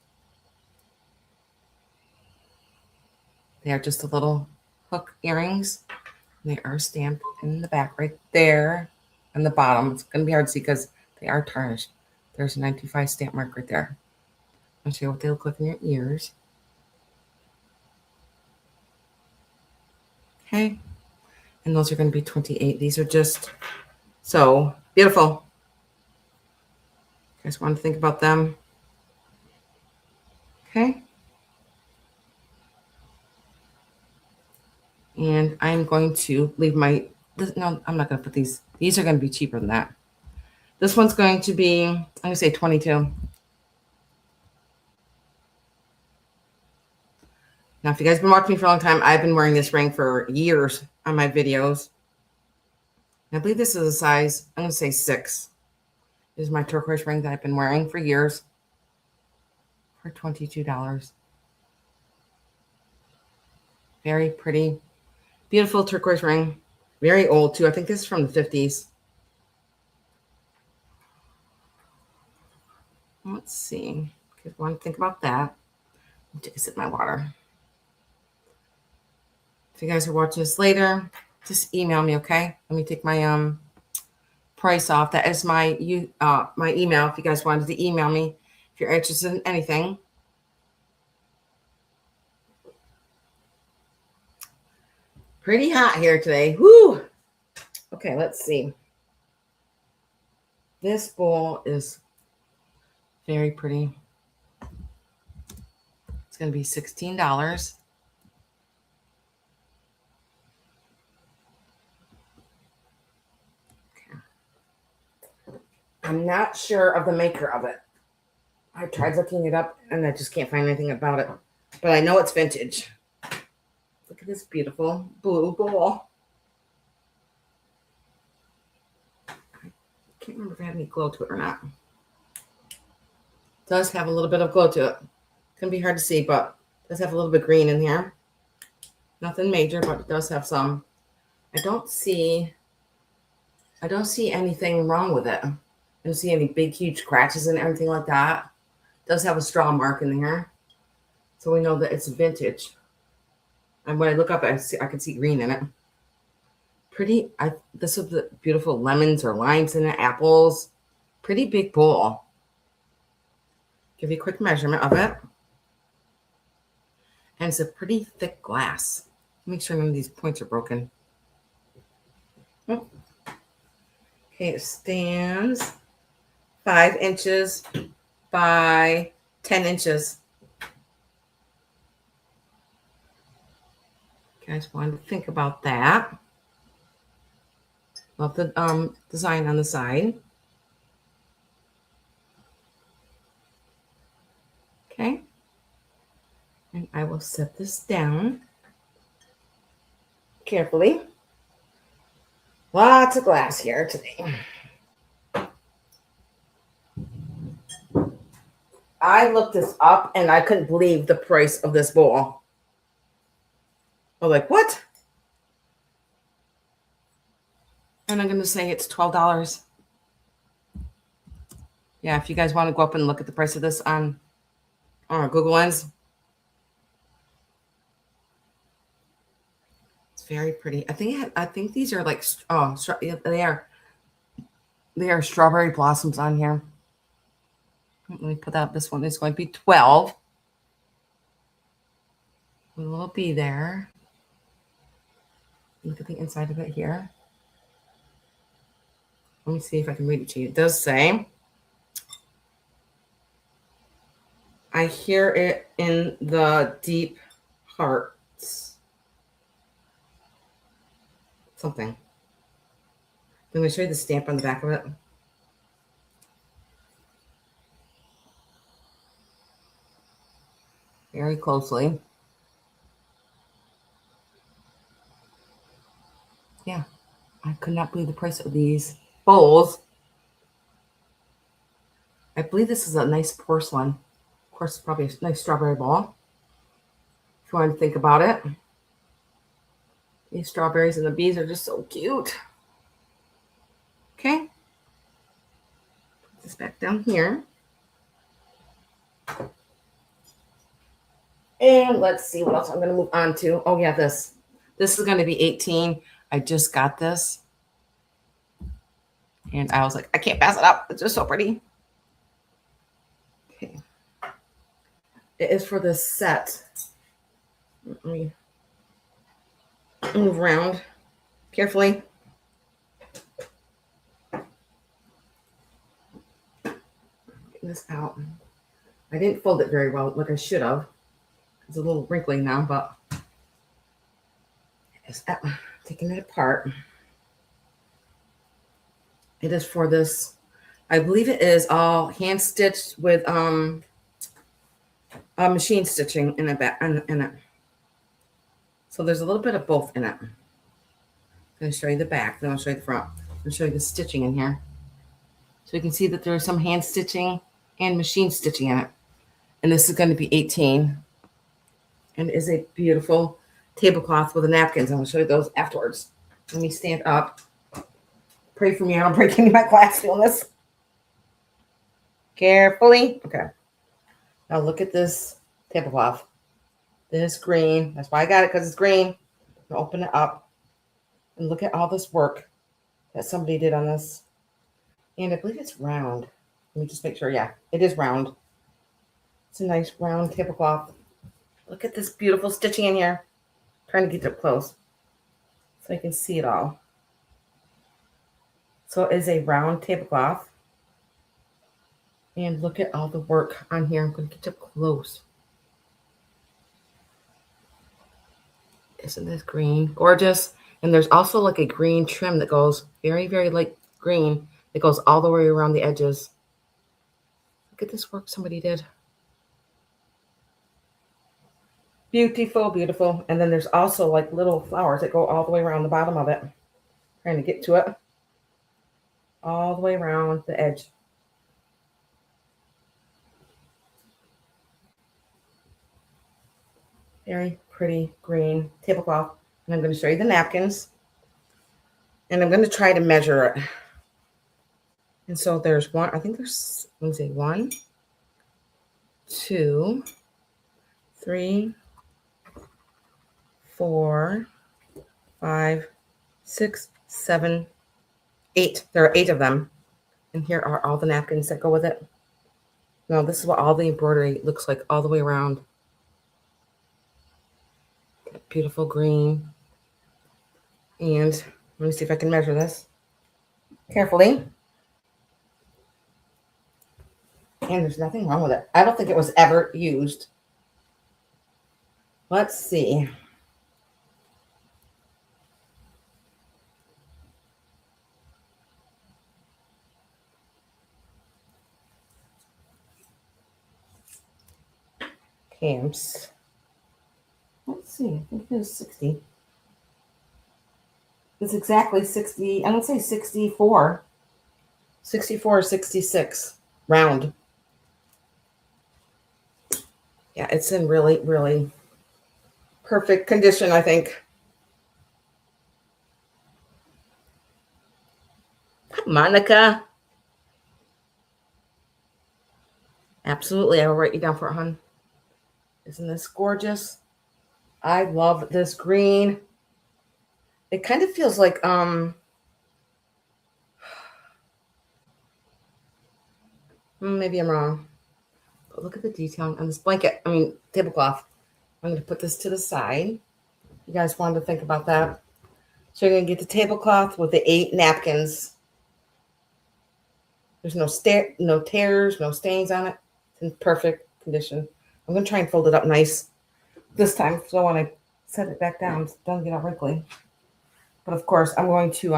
They are just a little hook earrings. They are stamped in the back right there on the bottom. It's going to be hard to see because they are tarnished. There's a 925 stamp mark right there. I'll show you what they look like in your ears. Okay. And those are going to be 28. These are just so beautiful. You guys want to think about them? Okay. And I'm going to leave no, I'm not going to put these. These are going to be cheaper than that. This one's going to be, I'm going to say 22. Now, if you guys have been watching me for a long time, I've been wearing this ring for years on my videos. And I believe this is a size, I'm going to say 6. This is my turquoise ring that I've been wearing for years for $22. Very pretty. Beautiful turquoise ring. Very old, too. I think this is from the 50s. Let's see. I want to think about that. Take a sip of my water. If you guys are watching this later, just email me, okay? Let me take my price off. That is my email. If you guys wanted to email me, if you're interested in anything. Pretty hot here today. Woo! Okay, let's see. This bowl is very pretty. It's going to be $16. Okay. I'm not sure of the maker of it. I tried looking it up and I just can't find anything about it. But I know it's vintage. Look at this beautiful blue bowl. I can't remember if it had any glow to it or not. It does have a little bit of glow to it. It's going to be hard to see, but it does have a little bit of green in here. Nothing major, but it does have some. I don't see anything wrong with it. I don't see any big, huge scratches and everything like that. It does have a straw mark in there. So we know that it's vintage. And when I look up, I can see green in it. Pretty. This is the beautiful lemons or limes in it, apples. Pretty big bowl. Give you a quick measurement of it. And it's a pretty thick glass. Make sure none of these points are broken. Okay, it stands 5 inches by 10 inches. Guys wanted to think about that. Love the design on the side. Okay. And I will set this down carefully. Lots of glass here today. I looked this up and I couldn't believe the price of this bowl. I was like, what? And I'm going to say it's $12. Yeah, if you guys want to go up and look at the price of this on Google Lens. It's very pretty. I think these are like they are strawberry blossoms on here. Let me put out this one. It's going to be 12. A little bee there. Look at the inside of it here. Let me see if I can read it to you. It does say, I hear it in the deep hearts. Something. I'm going to show you the stamp on the back of it. Very closely. Yeah, I could not believe the price of these bowls. I believe this is a nice porcelain. Of course, it's probably a nice strawberry bowl. If you want to think about it. These strawberries and the bees are just so cute. Okay. Put this back down here. And let's see what else I'm going to move on to. Oh, yeah, this. This is going to be 18. I just got this. And I was like, I can't pass it up. It's just so pretty. Okay. It is for this set. Let me move around carefully. Get this out. I didn't fold it very well like I should have. It's a little wrinkly now, but it's taking it apart. It is for this. I believe it is all hand stitched with machine stitching in it. So there's a little bit of both in it. I'm going to show you the back, then I'll show you the front. I'll show you the stitching in here. So you can see that there's some hand stitching and machine stitching in it. And this is going to be 18. And it is a beautiful tablecloth with the napkins. I'm going to show you those afterwards. Let me stand up. Pray for me. I don't break any of my glass doing this. Carefully. Okay. Now look at this tablecloth. This green. That's why I got it, because it's green. I'm gonna open it up and look at all this work that somebody did on this. And I believe it's round. Let me just make sure. Yeah, it is round. It's a nice round tablecloth. Look at this beautiful stitching in here. I'm trying to get it up close so I can see it all. So it is a round tablecloth. And look at all the work on here. I'm going to get up close. Isn't this green? Gorgeous. And there's also like a green trim that goes very, very light green. It goes all the way around the edges. Look at this work somebody did. Beautiful, beautiful. And then there's also like little flowers that go all the way around the bottom of it. Trying to get to it. All the way around the edge. Very pretty green tablecloth. And I'm going to show you the napkins. And I'm going to try to measure it. And so there's one, I think there's, let me see, 1, 2, 3, 4, 5, 6, 7, 8. There are 8 of them. And here are all the napkins that go with it. Now, this is what all the embroidery looks like all the way around. Beautiful green. And let me see if I can measure this carefully. And there's nothing wrong with it. I don't think it was ever used. Let's see. Camps. Let's see. I think it was 60. It's exactly 60. I'm going to say 64. 64 or 66. Round. Yeah, it's in really, really perfect condition, I think. Monica. Absolutely. I will write you down for it, hon. Isn't this gorgeous? I love this green. It kind of feels like, maybe I'm wrong. But look at the detail on this blanket. I mean, tablecloth. I'm going to put this to the side. You guys wanted to think about that. So you're going to get the tablecloth with the 8 napkins. There's no tears, no stains on it. It's in perfect condition. I'm going to try and fold it up nice this time, so when I set it back down, it doesn't get all wrinkly. But of course, I'm going to,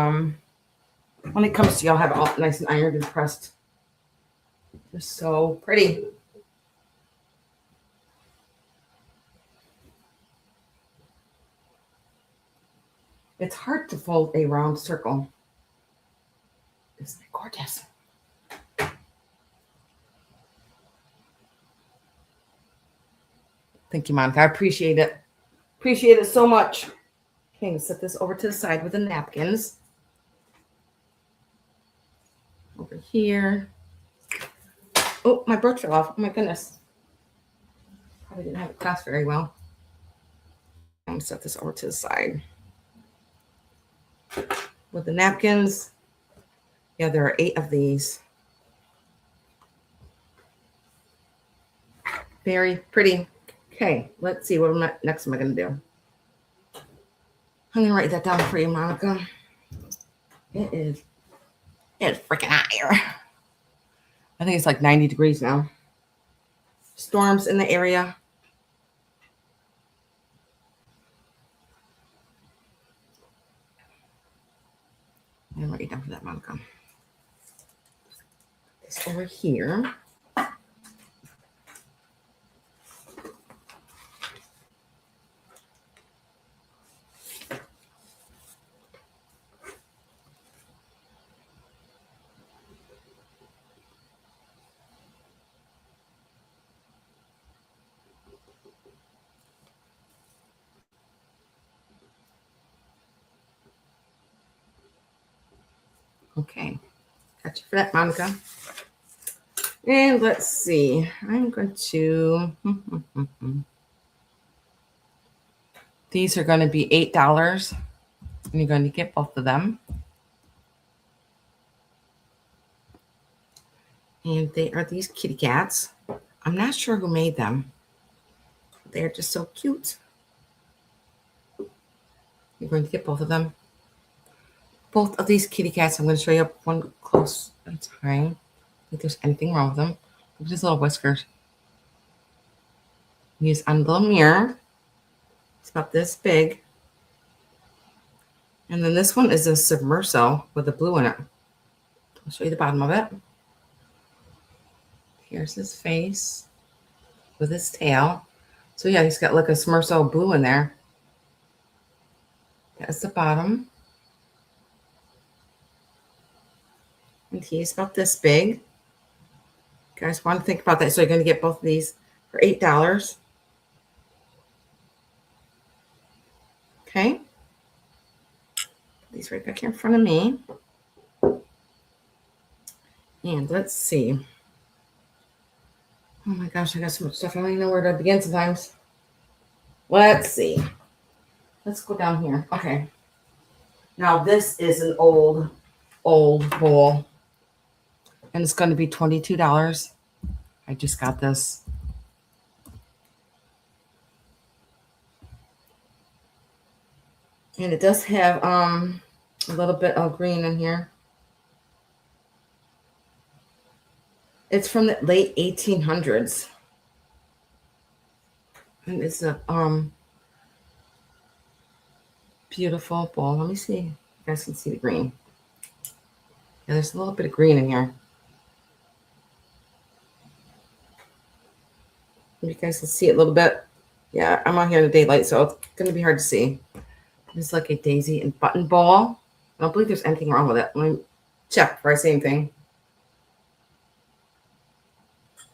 when it comes to you, I'll have it all nice and ironed and pressed. Just so pretty. It's hard to fold a round circle. Isn't it gorgeous? Thank you, Monica. I appreciate it. Appreciate it so much. Okay, set this over to the side with the napkins. Over here. Oh, my brush fell off. Oh my goodness. Probably didn't have it clasped very well. I'm going to set this over to the side. With the napkins. Yeah, there are 8 of these. Very pretty. Okay, let's see what next am I going to do. I'm going to write that down for you, Monica. It's freaking hot here. I think it's like 90 degrees now. Storms in the area. I'm going to write it down for that, Monica. This over here. Okay. Got you for that, Monica. And let's see. I'm going to... These are going to be $8. And you're going to get both of them. And they are these kitty cats. I'm not sure who made them. They're just so cute. You're going to get both of them. Both of these kitty cats, I'm going to show you up one close at a time. I don't think there's anything wrong with them. Look at his little whiskers. He's on a little mirror. It's about this big. And then this one is a submerso with a blue in it. I'll show you the bottom of it. Here's his face with his tail. So yeah, he's got like a submerso blue in there. That's the bottom. And he's about this big. You guys want to think about that. So you're going to get both of these for $8. Okay. Put these right back here in front of me. And let's see. Oh my gosh, I got so much stuff. I don't even know where to begin sometimes. Let's see. Let's go down here. Okay. Now this is an old bowl. And it's going to be $22. I just got this. And it does have a little bit of green in here. It's from the late 1800s. And it's a beautiful bowl. Let me see if you guys can see the green. Yeah, there's a little bit of green in here. You guys can see it a little bit. Yeah, I'm out here in the daylight, so it's going to be hard to see. It's like a daisy and button ball. I don't believe there's anything wrong with it. Let me check before I say anything.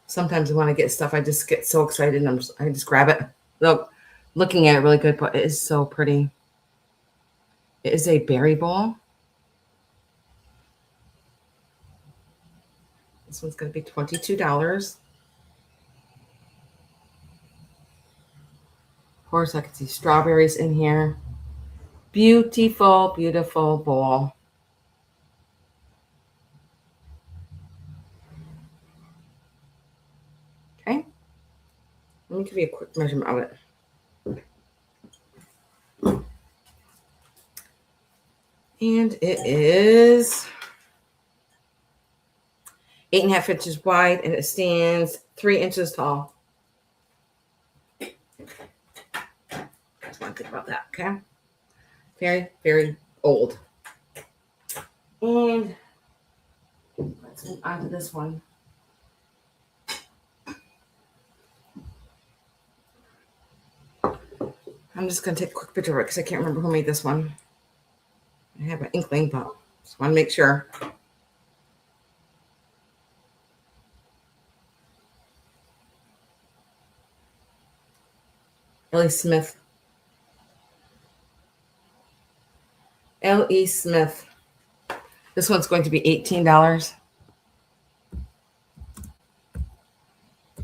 Sometimes when I get stuff, I just get so excited and I just grab it. Look, looking at it really good, but it is so pretty. It is a berry bowl. This one's going to be $22. Of course, I can see strawberries in here. Beautiful, beautiful bowl. Okay. Let me give you a quick measurement of it. And it is 8.5 inches wide, and it stands 3 inches tall. Just want to think about that, okay? Very, very old. And let's move on to this one. I'm just going to take a quick picture of it because I can't remember who made this one. I have an inkling, but just want to make sure. L.E. Smith. L.E. Smith. This one's going to be $18.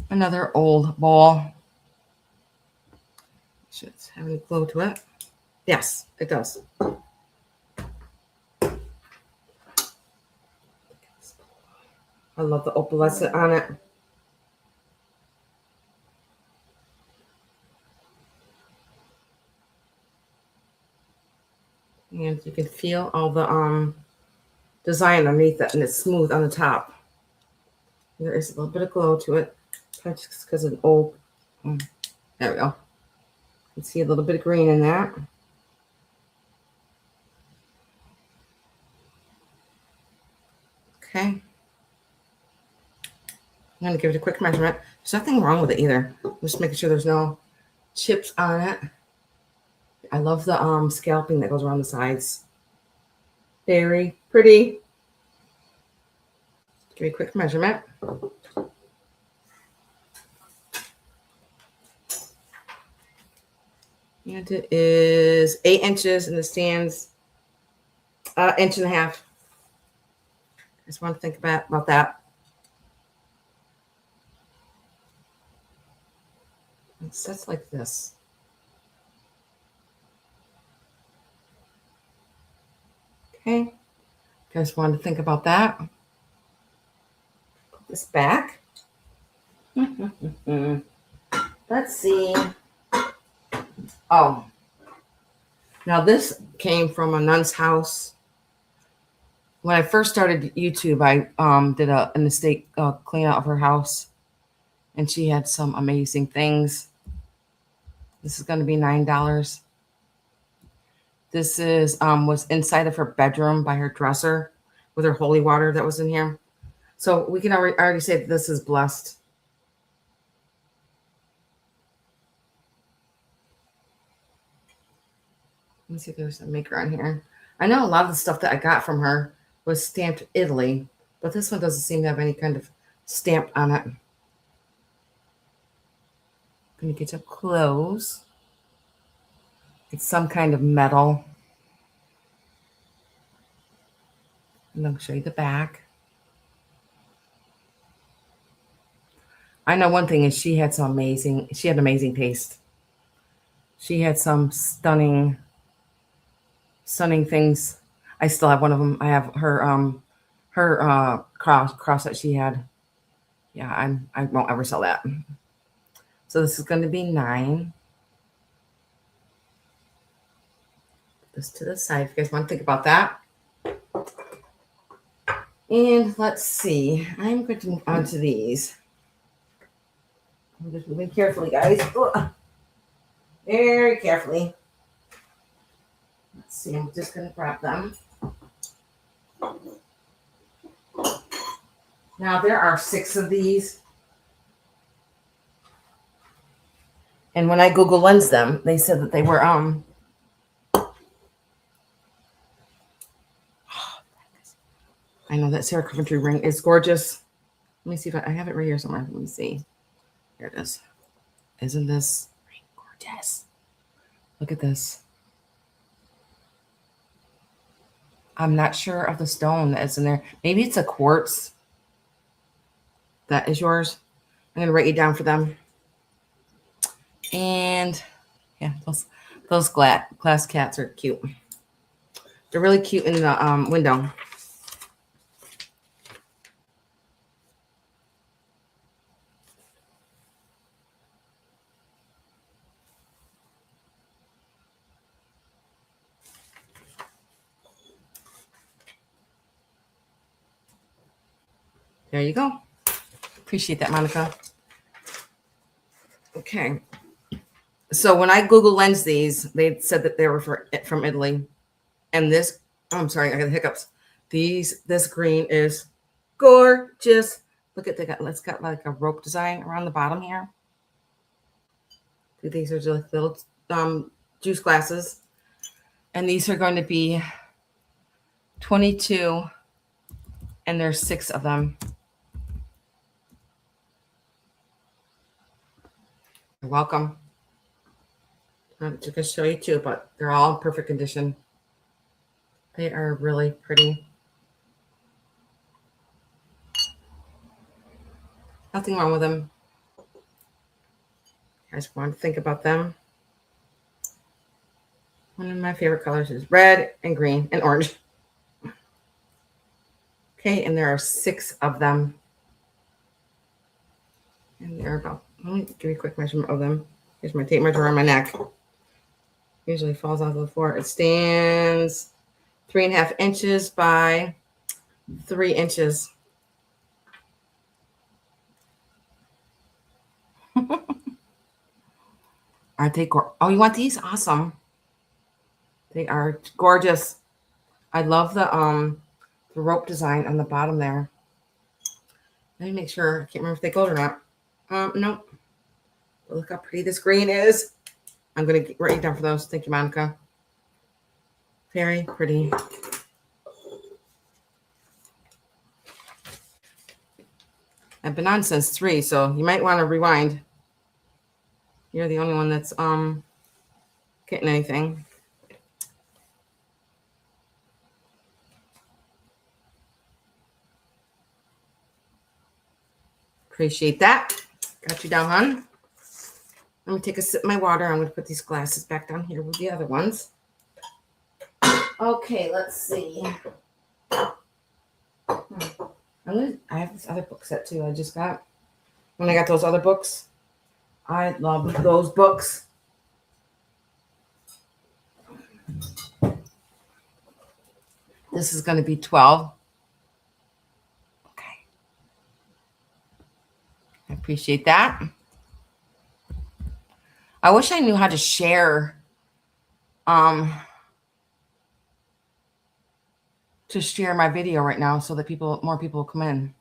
Another old bowl. Should have any glow to it. Yes, it does. I love the opalescent on it. And you can feel all the design underneath it, and it's smooth on the top. There is a little bit of glow to it. Just because of an old. There we go. You can see a little bit of green in that. Okay. I'm going to give it a quick measurement. There's nothing wrong with it either. I'm just making sure there's no chips on it. I love the scalping that goes around the sides. Very pretty. Give me a quick measurement. And it is 8 inches, and it stands 1.5 inches. I just want to think about that. It sits like this. Okay. You guys want to think about that? Put this back. Let's see. Oh. Now this came from a nun's house. When I first started YouTube, I did an estate clean out of her house, and she had some amazing things. This is going to be $9. This is was inside of her bedroom by her dresser with her holy water that was in here. So we can already say that this is blessed. Let me see if there's a maker on here. I know a lot of the stuff that I got from her was stamped Italy, but this one doesn't seem to have any kind of stamp on it. I'm going to get up close. It's some kind of metal. And I'll show you the back. I know one thing is she had amazing taste. She had some stunning things. I still have one of them. I have her cross that she had. Yeah, I won't ever sell that. So this is going to be $9. Put this to the side if you guys want to think about that. And let's see. I'm going to move on to these. I'm just moving carefully, guys. Ugh. Very carefully. Let's see. I'm just going to grab them. Now, there are 6 of these. And when I Google Lens them, they said that they were I know that Sarah Coventry ring is gorgeous. Let me see if I have it right here somewhere. Let me see. Here it is. Isn't this ring gorgeous? Look at this. I'm not sure of the stone that is in there. Maybe it's a quartz. That is yours. I'm going to write you down for them. And yeah, those glass cats are cute. They're really cute in the window. There you go. Appreciate that, Monica. Okay. So when I Google Lens these, they said that they were from Italy. And this, I'm sorry, I got the hiccups. This green is gorgeous. Look at it's got like a rope design around the bottom here. These are just little juice glasses. And these are going to be $22. And there's 6 of them. You're welcome. I'm just going to show you 2, but they're all in perfect condition. They are really pretty. Nothing wrong with them. I just want to think about them. One of my favorite colors is red and green and orange. Okay, and there are 6 of them. And they're about, let me give you a quick measurement of them. Here's my tape measure on my neck. Usually falls off the floor. It stands 3.5 inches by 3 inches. Aren't they gorgeous? Oh, you want these? Awesome. They are gorgeous. I love the rope design on the bottom there. Let me make sure. I can't remember if they glowed or not. Nope. But look how pretty this green is. I'm going to write you down for those. Thank you, Monica. Very pretty. I've been on since 3, so you might want to rewind. You're the only one that's getting anything. Appreciate that. Got you down, hon. I'm going to take a sip of my water. I'm going to put these glasses back down here with the other ones. Okay, let's see. I have this other book set too I just got. When I got those other books, I love those books. This is going to be 12. Okay. I appreciate that. I wish I knew how to share my video right now so that more people will come in.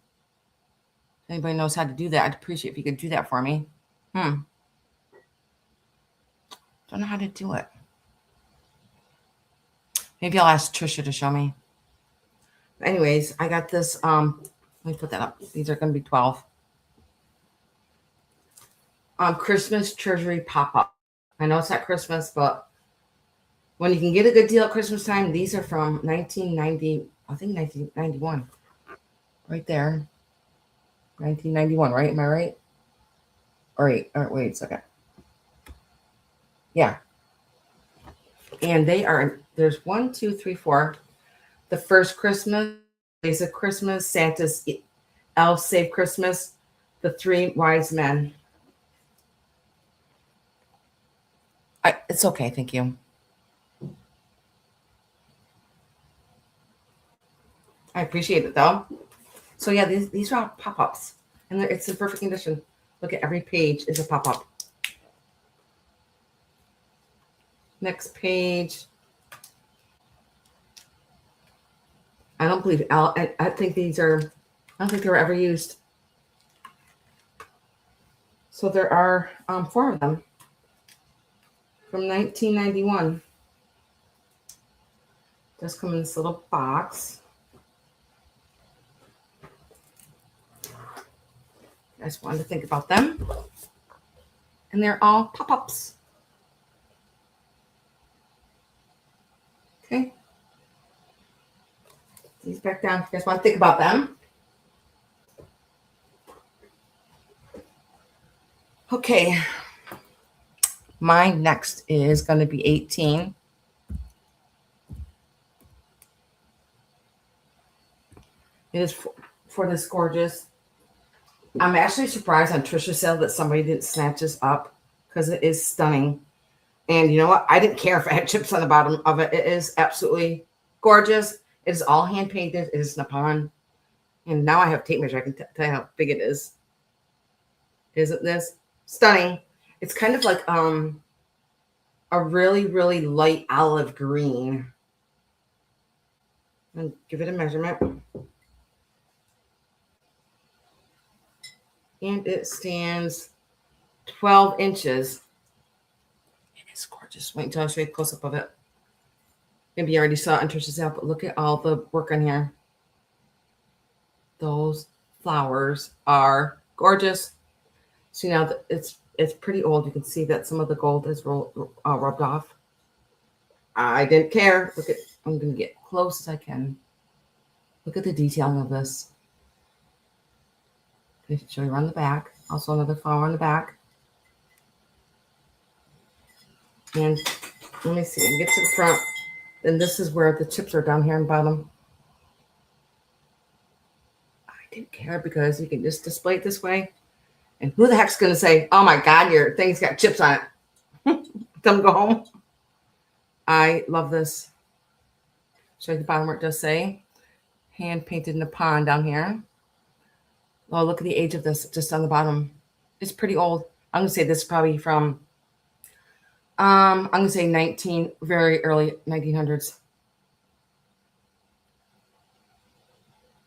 If anybody knows how to do that, I'd appreciate if you could do that for me. Don't know how to do it. Maybe I'll ask Trisha to show me. Anyways, I got this. Let me put that up. These are going to be 12. Christmas Treasury pop-up. I know it's not Christmas, but when you can get a good deal at Christmas time, these are from 1990. I think 1991. Right there. 1991, right? Am I right? Wait a second. Yeah. And they are, there's 1, 2, 3, 4. The first Christmas, Days of Christmas, Santa's Elf Save Christmas, The Three Wise Men. It's okay, thank you. I appreciate it though. So yeah, these are all pop-ups, and it's in perfect condition. Look at every page is a pop-up. Next page. I don't believe I think these are. I don't think they were ever used. So there are 4 of them from 1991. Just come in this little box. I just wanted to think about them. And they're all pop-ups. Okay. These back down. You guys want to think about them? Okay. My next is going to be 18. It is for this gorgeous. I'm actually surprised on Trisha's sale that somebody didn't snatch this up because it is stunning. And you know what? I didn't care if it had chips on the bottom of it. It is absolutely gorgeous. It is all hand painted. It is Nippon. And now I have tape measure. I can tell you how big it is. Isn't this stunning? It's kind of like a really, really light olive green. And give it a measurement. And it stands 12 inches. It is gorgeous. Wait until I show you a close-up of it. Maybe you already saw it on Trisha's app, but look at all the work on here. Those flowers are gorgeous. See now that it's pretty old. You can see that some of the gold is rubbed off. I didn't care. Look at, I'm going to get close as I can. Look at the detailing of this. Show you around the back. Also another flower on the back. And let me see. Get to the front. Then this is where the chips are down here in the bottom. I didn't care because you can just display it this way. And who the heck's going to say, oh my God, your thing's got chips on it. Tell them to go home. I love this. Show you the bottom where it does say hand painted Nippon down here. Oh, look at the age of this just on the bottom. It's pretty old. I'm going to say this is probably from, I'm going to say very early 1900s.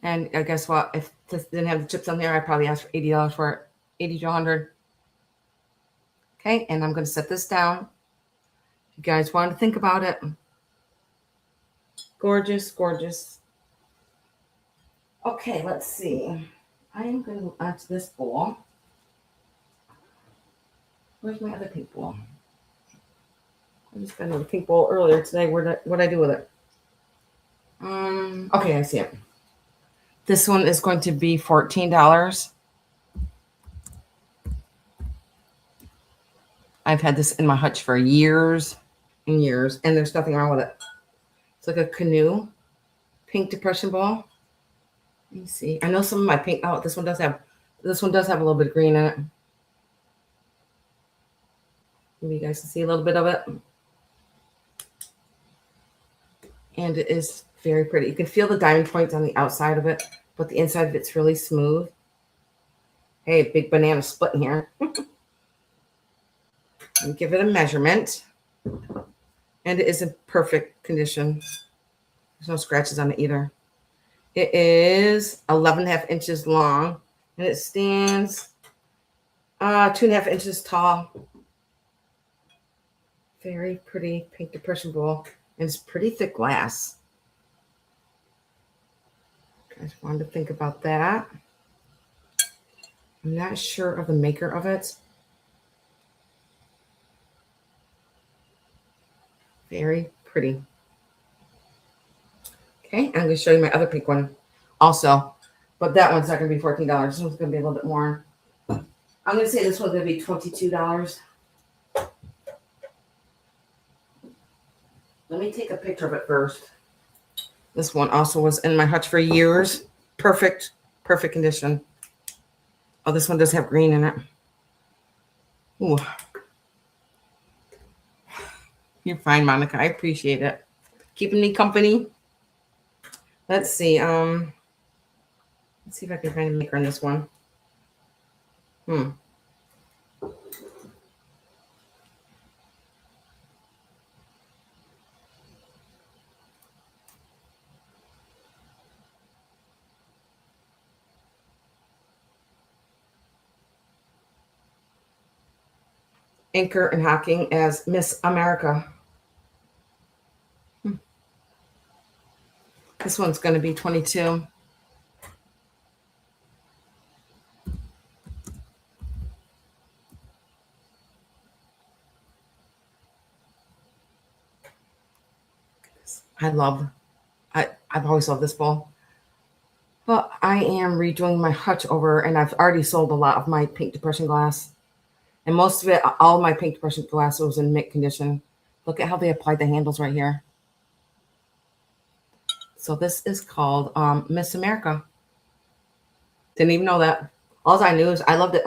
And guess what? If this didn't have the chips on there, I'd probably ask for $80 for it. 80 to 100. Okay, and I'm going to set this down. If you guys want to think about it. Gorgeous, gorgeous. Okay, let's see. I am going to move on to this bowl. Where's my other pink bowl? I just got another pink bowl earlier today. What'd I do with it? Okay, I see it. This one is going to be $14. I've had this in my hutch for years and years, and there's nothing wrong with it. It's like a canoe, pink depression ball. Let me see. I know some of my pink. Oh, this one does have a little bit of green in it. Maybe you guys can see a little bit of it. And it is very pretty. You can feel the diamond points on the outside of it, but the inside of it's really smooth. Hey, big banana split in here. And give it a measurement. And it is in perfect condition. There's no scratches on it either. It is 11.5 inches long, and it stands 2.5 inches tall. Very pretty pink depression bowl, and it's pretty thick glass. I just wanted to think about that. I'm not sure of the maker of it. Very pretty. Okay, I'm going to show you my other pink one also, but that one's not going to be $14. This one's going to be a little bit more. I'm going to say this one's going to be $22. Let me take a picture of it first. This one also was in my hutch for years. Perfect condition. Oh, this one does have green in it. Ooh. You're fine, Monica. I appreciate it. Keeping me company. Let's see. Let's see if I can find a maker on this one. Anchor and Hocking as Miss America. This one's going to be $22. I've always loved this bowl. But I am redoing my hutch over, and I've already sold a lot of my pink depression glass. And most of it, all of my pink depression glass was in mint condition. Look at how they applied the handles right here. So this is called Miss America. Didn't even know that. All I knew is I loved it.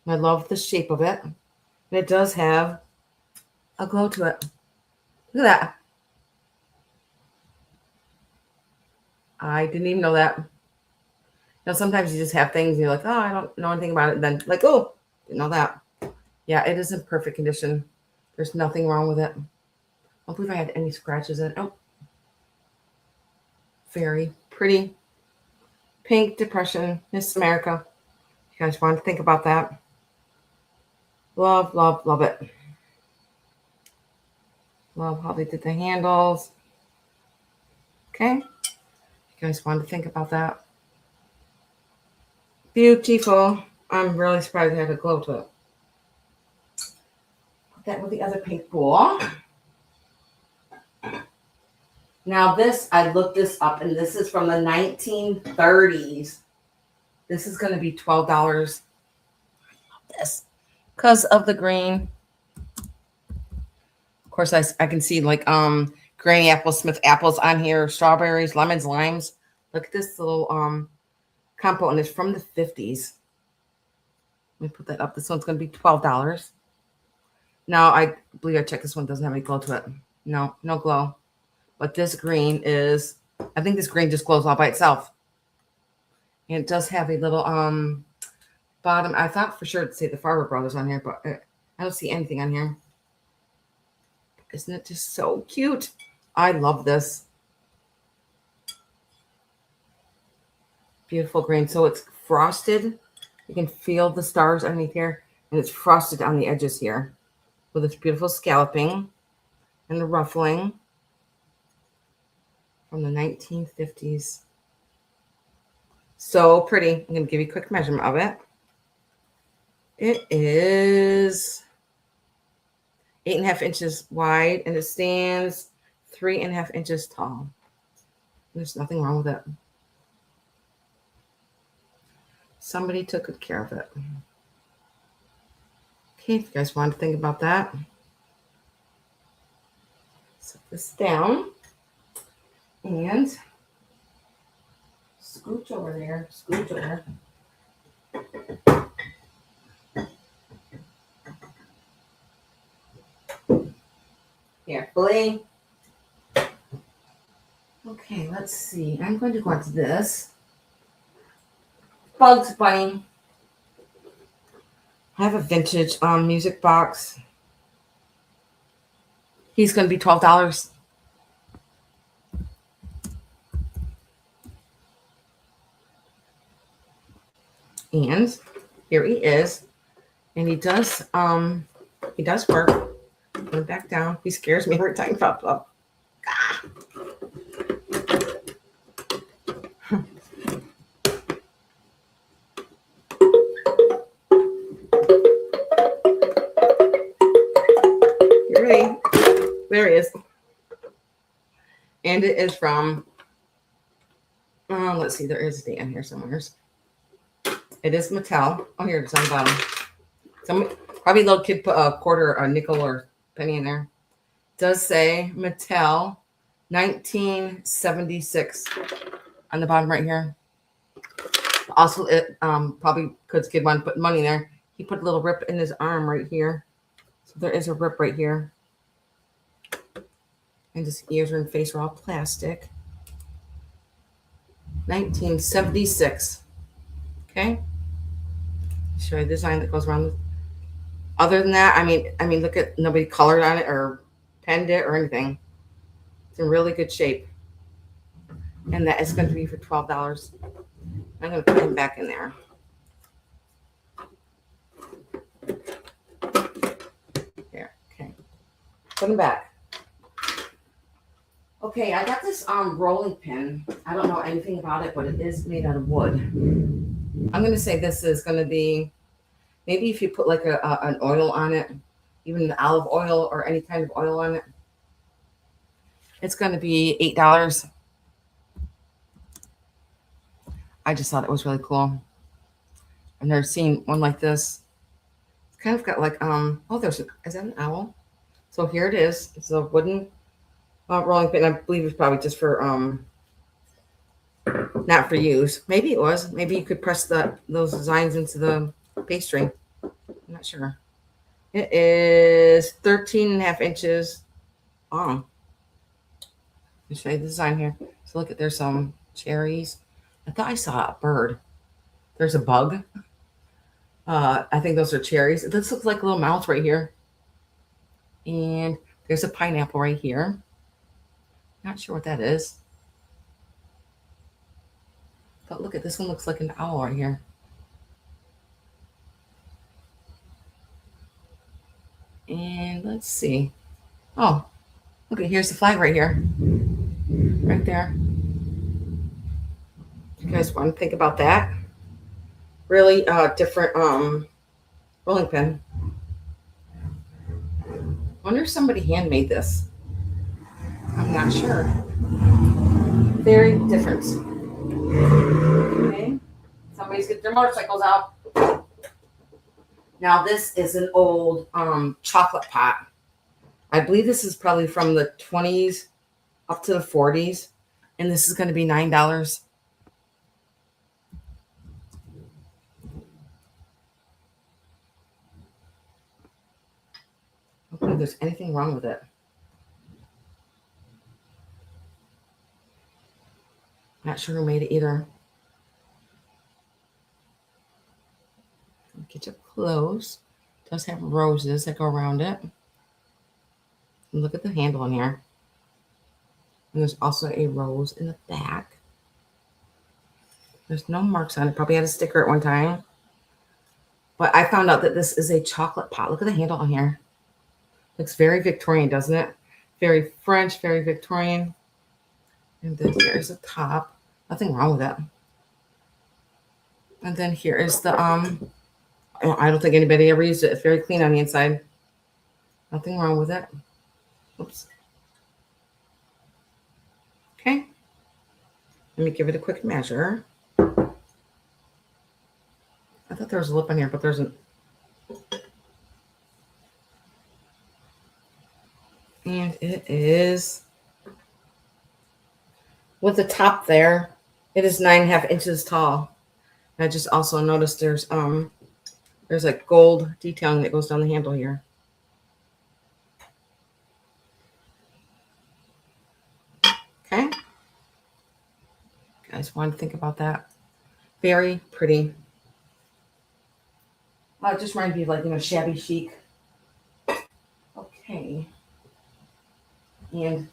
I love the shape of it. And it does have a glow to it. Look at that. I didn't even know that. You know, sometimes you just have things and you're like, oh, I don't know anything about it. And then like, oh, didn't know that. Yeah, it is in perfect condition. There's nothing wrong with it. I don't believe I had any scratches in it. Oh. Very pretty. Pink depression, Miss America. You guys want to think about that? Love, love, love it. Love how they did the handles. Okay. You guys want to think about that? Beautiful. I'm really surprised it had a glow to it. Put that with the other pink bowl. Now this, I looked this up, and this is from the 1930s. This is going to be $12. I love this because of the green. Of course, I can see like granny apples, Smith apples on here, strawberries, lemons, limes. Look at this little compo, and it's from the 50s. Let me put that up. This one's going to be $12. Now, I believe I checked. This one doesn't have any glow to it. No glow. But this green is, I think this green just glows all by itself. And it does have a little bottom. I thought for sure to say the Farber Brothers on here, but I don't see anything on here. Isn't it just so cute? I love this. Beautiful green. So it's frosted. You can feel the stars underneath here. And it's frosted on the edges here with this beautiful scalloping and the ruffling from the 1950s. So pretty. I'm going to give you a quick measurement of it. It is 8.5 inches wide, and it stands 3.5 inches tall. There's nothing wrong with it. Somebody took good care of it. Okay, if you guys want to think about that, set this down and scooch over there. Scooch over. Carefully. Okay, let's see. I'm going to go into this. Bugs Bunny. I have a vintage music box. He's going to be $12. And here he is. And he does work. Put him back down. He scares me every time he pops up. Ah. There he is. And it is from, let's see, there is a Dan here somewhere. It is Mattel. Oh, here it is on the bottom. Probably a little kid put a quarter, a nickel, or penny in there. It does say Mattel 1976 on the bottom right here. Also, it probably because kid wanted to put money in there. He put a little rip in his arm right here. So there is a rip right here. And his ears and face are all plastic. 1976. Okay. Show you the design that goes around. Other than that, I mean, look at, nobody colored on it or penned it or anything. It's in really good shape. And that is going to be for $12. I'm going to put him back in there. There. Okay. Put him back. Okay, I got this rolling pin. I don't know anything about it, but it is made out of wood. I'm going to say this is going to be, maybe if you put like an oil on it, even olive oil or any kind of oil on it, it's going to be $8. I just thought it was really cool. I've never seen one like this. It's kind of got like, oh, is that an owl? So here it is. It's a wooden rolling pin. I believe it's probably just for, not for use. Maybe it was. Maybe you could press those designs into the pastry. I'm not sure. It is 13.5 inches long. Let me show you the design here. So look at, there's some cherries. I thought I saw a bird. There's a bug. I think those are cherries. This looks like a little mouth right here. And there's a pineapple right here. Not sure what that is. But look at this one, looks like an owl right here. And let's see. Oh, look at, here's the flag right here. Right there. You guys want to think about that? Really different rolling pin. Wonder if somebody handmade this. I'm not sure. Very different. Okay. Somebody's getting their motorcycles out. Now this is an old chocolate pot. I believe this is probably from the 20s up to the 40s. And this is going to be $9. I don't think there's anything wrong with it. Not sure who made it either. Get you up close. It does have roses that go around it. And look at the handle in here. And there's also a rose in the back. There's no marks on it. Probably had a sticker at one time. But I found out that this is a chocolate pot. Look at the handle on here. Looks very Victorian, doesn't it? Very French, very Victorian. And then there's the top. Nothing wrong with it. And then here is the, I don't think anybody ever used it. It's very clean on the inside. Nothing wrong with it. Oops. Okay. Let me give it a quick measure. I thought there was a lip on here, but there isn't. And it is with the top there. It is 9.5 inches tall. I just also noticed there's like gold detailing that goes down the handle here. Okay. Guys, want to think about that? Very pretty. It just reminds me of like, shabby chic. Okay. And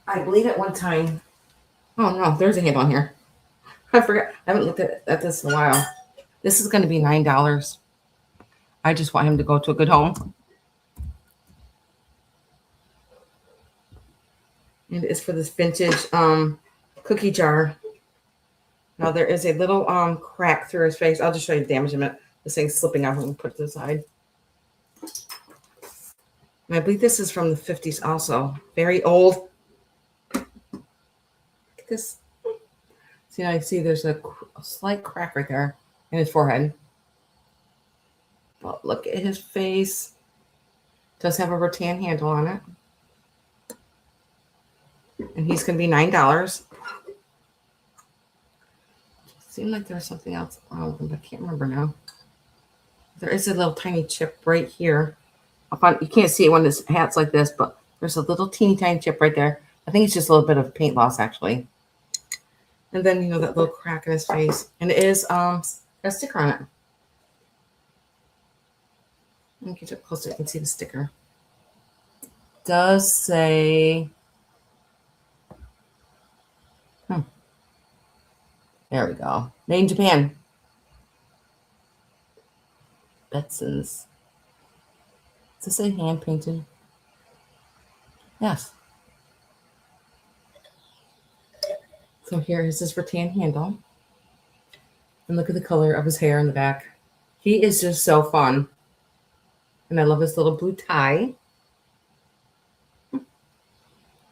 I believe at one time, oh no, there's a handle on here. I forgot. I haven't looked at this in a while. This is going to be $9. I just want him to go to a good home. And it's for this vintage cookie jar. Now there is a little crack through his face. I'll just show you the damage in a minute. This thing's slipping off. I'm going to put it to the side. And I believe this is from the 50s also. Very old. Look at this. See, I see there's a slight crack right there in his forehead. But look at his face. Does have a rattan handle on it. And he's going to be $9. Seemed like there was something else wrong with him, but I can't remember now. There is a little tiny chip right here. You can't see it when this hat's like this, but there's a little teeny tiny chip right there. I think it's just a little bit of paint loss, actually. And then, that little crack in his face. And it is a sticker on it. Let me get it closer so you can see the sticker. It does say... There we go. Made in Japan. Betson's. Does this say hand painted? Yes. So here is his rattan handle. And look at the color of his hair in the back. He is just so fun. And I love his little blue tie.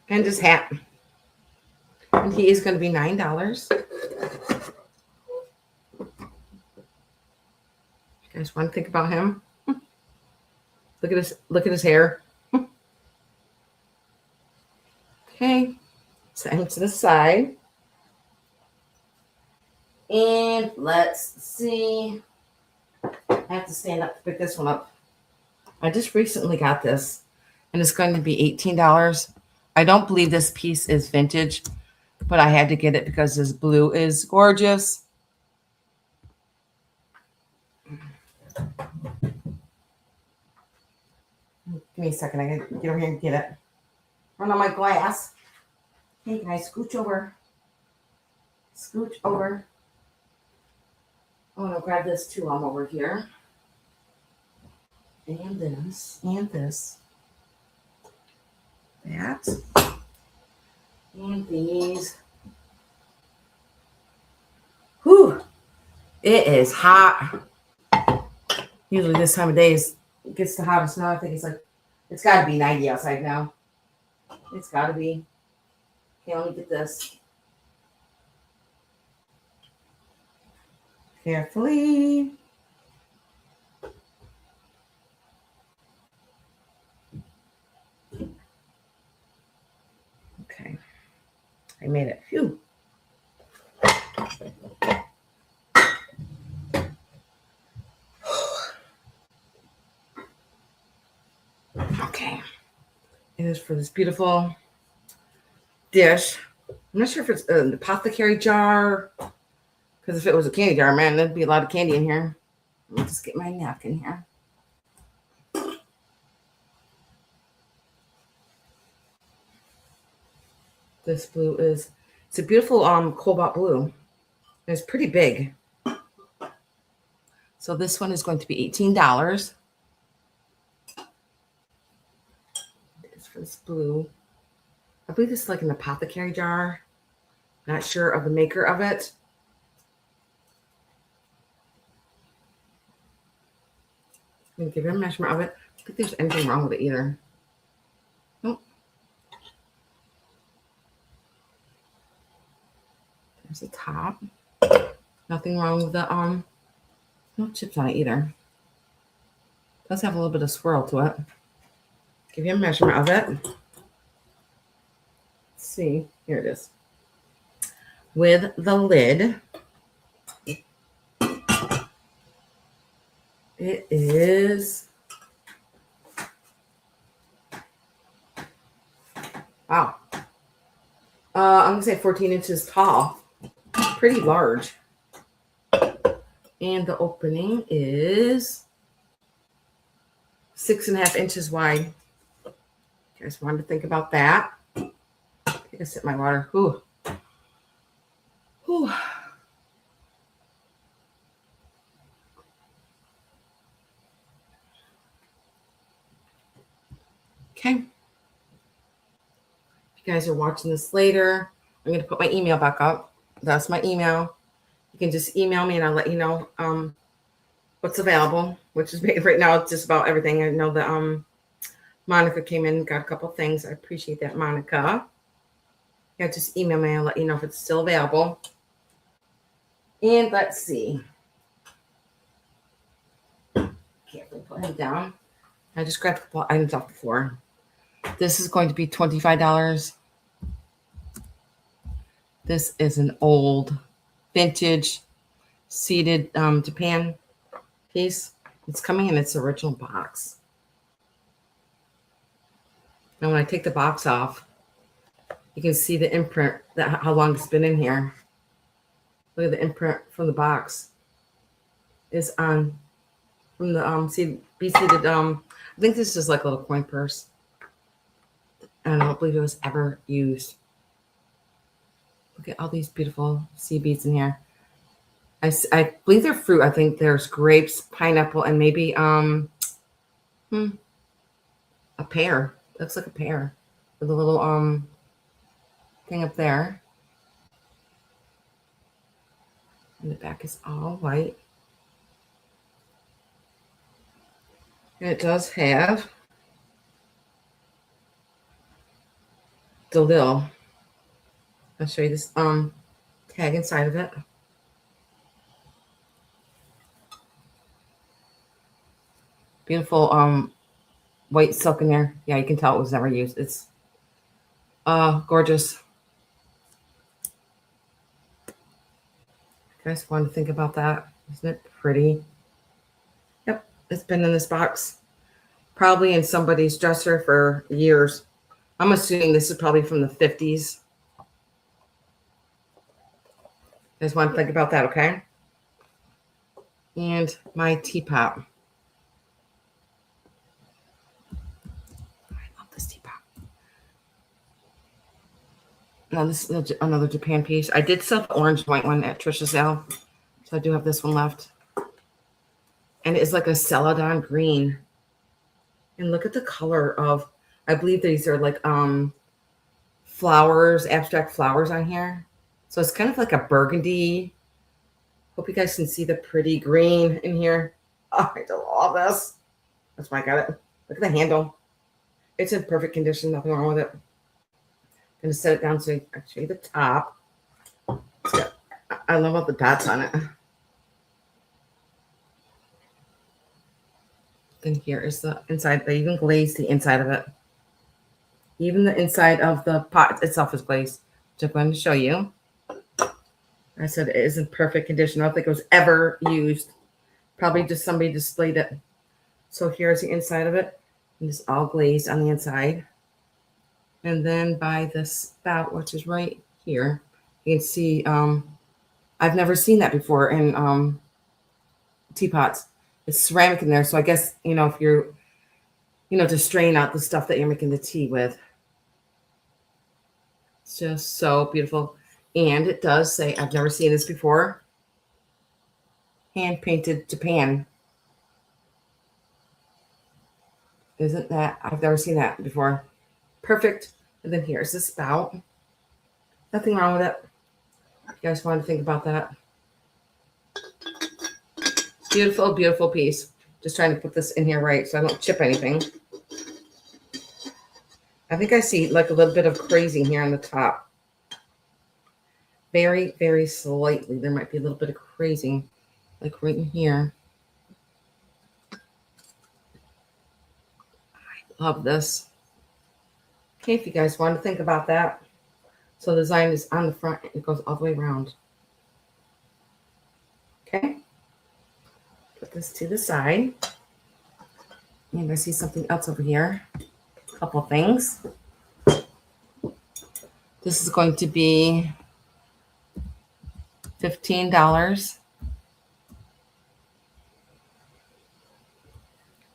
And his hat. And he is going to be $9. You guys want to think about him? Look at his hair. Okay. Set him to the side. And let's see. I have to stand up to pick this one up. I just recently got this. And it's going to be $18. I don't believe this piece is vintage, but I had to get it because this blue is gorgeous. Give me a second. I gotta get over here and get it. Run on my glass. Hey guys, scooch over. Scooch over. I'm gonna grab this too. I'm over here. And this. And this. That. And these. Whew. It is hot. Usually this time of day gets the hottest now. I think it's got to be 90 outside now. It's got to be. Okay, let me get this. Carefully. Okay. I made it. Phew. Okay. It is for this beautiful dish. I'm not sure if it's an apothecary jar, because if it was a candy jar, man, there'd be a lot of candy in here. Let me just get my napkin here. This blue it's a beautiful cobalt blue. It's pretty big. So this one is going to be $18. It's for this blue. I believe this is like an apothecary jar. Not sure of the maker of it. I'm going to give you a measurement of it. I don't think there's anything wrong with it either. Nope. There's the top. Nothing wrong with the no chips on it either. does have a little bit of swirl to it. Give you a measurement of it. Let's see, here it is. With the lid, it is, wow. I'm gonna say 14 inches tall, pretty large. And the opening is 6.5 inches wide. You guys wanted to think about that. I can sip my water. Ooh. Ooh. Okay. If you guys are watching this later, I'm going to put my email back up. That's my email. You can just email me and I'll let you know what's available, which is right now it's just about everything. I know that Monica came in and got a couple things. I appreciate that, Monica. Yeah, just email me and I'll let you know if it's still available. And let's see. Carefully put him down. I just grabbed a couple items off the floor. This is going to be $25. This is an old vintage seated Japan piece. It's coming in its original box. Now when I take the box off, you can see the imprint, that how long it's been in here. Look at the imprint from the box. Is on from the be seated. I think this is like a little coin purse. And I don't believe it was ever used. Look at all these beautiful sea beads in here. I believe they're fruit. I think there's grapes, pineapple, and maybe a pear. Looks like a pear with a little thing up there. And the back is all white. And it does have the little, I'll show you this tag inside of it. Beautiful white silk in there. Yeah, you can tell it was never used. It's gorgeous. You guys want to think about that? Isn't it pretty? Yep, it's been in this box. Probably in somebody's dresser for years. I'm assuming this is probably from the 50s. I just want to think about that, okay? And my teapot. I love this teapot. Now this is another Japan piece. I did sell the orange white one at Trisha's sale. So I do have this one left. And it's like a celadon green. And look at the color of, I believe these are like flowers, abstract flowers on here. So it's kind of like a burgundy. Hope you guys can see the pretty green in here. Oh, I love this. That's why I got it. Look at the handle. It's in perfect condition. Nothing wrong with it. I'm going to set it down so I can show you the top. I love all the dots on it. Then here is the inside. They even glazed the inside of it. Even the inside of the pot itself is glazed, which I'm going to show you. I said it is in perfect condition. I don't think it was ever used. Probably just somebody displayed it. So here's the inside of it. And it's all glazed on the inside. And then by the spout, which is right here, you can see I've never seen that before in teapots. It's ceramic in there. So I guess, if you're, to strain out the stuff that you're making the tea with. It's just so beautiful. And it does say, I've never seen this before, hand painted Japan. Isn't that, I've never seen that before. Perfect. And then here's the spout. Nothing wrong with it. You guys want to think about that. Beautiful, beautiful piece. Just trying to put this in here right so I don't chip anything. I think I see like a little bit of crazing here on the top. Very, very slightly. There might be a little bit of crazing, like right in here. Love this. Okay, if you guys want to think about that. So the design is on the front. It goes all the way around. Okay. Put this to the side. And I see something else over here. A couple things. This is going to be $15.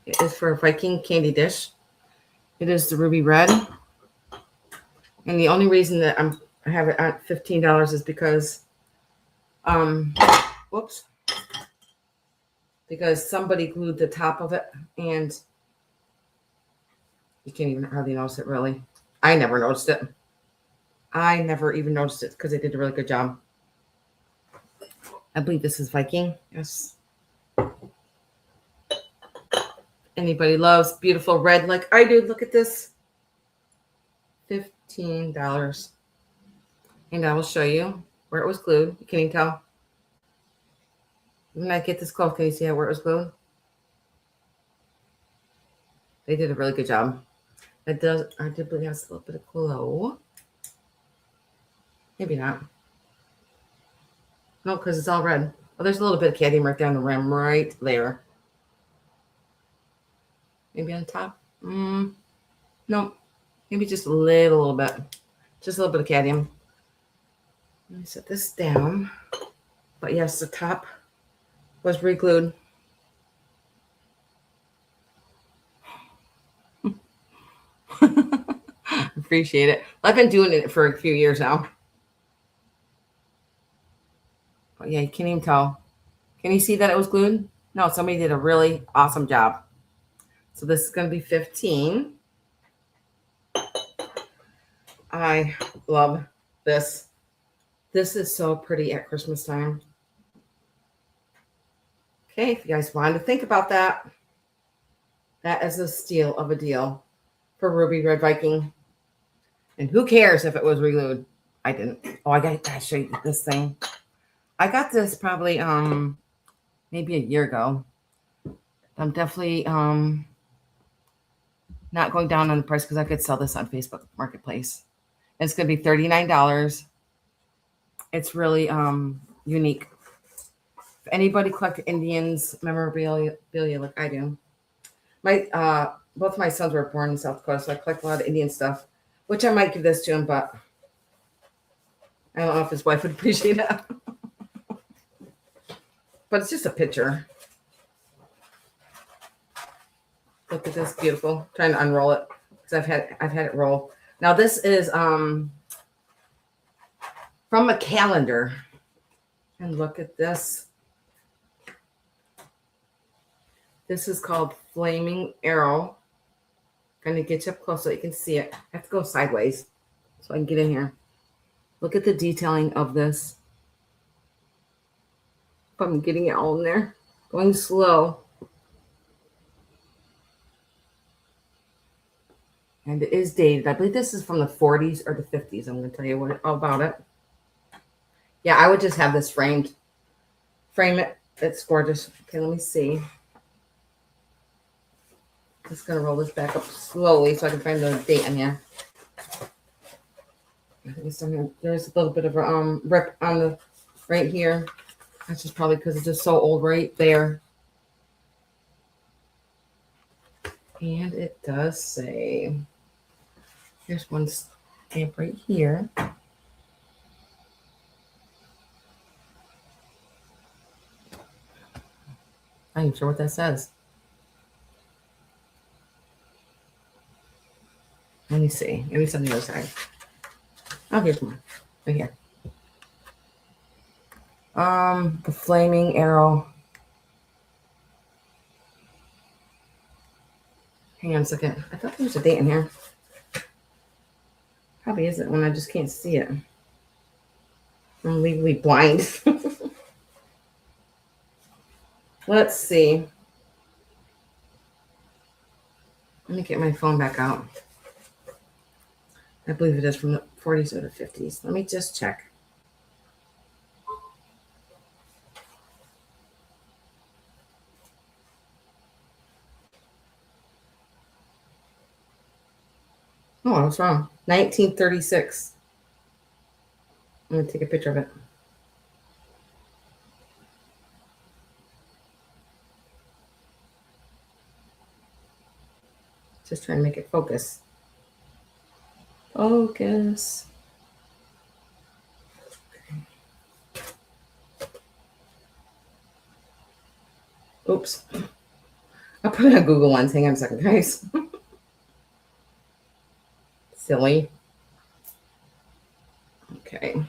It is for a Viking candy dish. It is the ruby red. And the only reason that I have it at $15 is because whoops. Because somebody glued the top of it and you can't even hardly notice it really. I never noticed it. I never even noticed it because they did a really good job. I believe this is Viking. Yes. Anybody loves beautiful red like I do, look at this. $15. And I will show you where it was glued. Can you tell? When I get this close, can you see where it was glued? They did a really good job. It does, I do believe it has a little bit of glow. Maybe not. No, because it's all red. Oh, there's a little bit of cadmium right there on the rim, right there. Maybe on top. No, maybe just a little bit. Just a little bit of cadmium. Let me set this down. But yes, the top was re-glued. Appreciate it. I've been doing it for a few years now. But yeah, you can't even tell. Can you see that it was glued? No, somebody did a really awesome job. So this is going to be 15. I love this. This is so pretty at Christmas time. Okay, if you guys wanted to think about that, that is a steal of a deal for Ruby Red Viking. And who cares if it was re-glued? I didn't. Oh, I got to show you this thing. I got this probably maybe a year ago. I'm definitely not going down on the price because I could sell this on Facebook Marketplace. It's going to be $39. It's really unique. If anybody collect Indians memorabilia like I do, my both my sons were born in South Dakota, so I collect a lot of Indian stuff, which I might give this to him, but I don't know if his wife would appreciate it. But it's just a picture. Look at this, beautiful. I'm trying to unroll it because I've had it roll. Now this is from a calendar, and look at this. This is called Flaming Arrow. I'm going to get you up close so you can see it. I have to go sideways so I can get in here. Look at the detailing of this. I'm getting it all in there. Going slow. And it is dated. I believe this is from the 40s or the 50s. I'm going to tell you all about it. Yeah, I would just have this framed. Frame it. It's gorgeous. Okay, let me see. Just going to roll this back up slowly so I can find the date on here. I think it's here. There's a little bit of a rip on the right here. That's just probably because it's just so old right there. And it does say, here's one stamp right here. I'm not even sure what that says. Let me see. Maybe it's on the other side. Oh, here's one. Right here. The Flaming Arrow. Hang on a second. I thought there was a date in here. Probably isn't when I just can't see it. I'm legally blind. Let's see. Let me get my phone back out. I believe it is from the 40s or the 50s. Let me just check. Oh, I was wrong. 1936. I'm going to take a picture of it. Just trying to make it focus. Focus. Oops. I'll put it on Google Lens. Hang on a second, guys. Silly. Okay.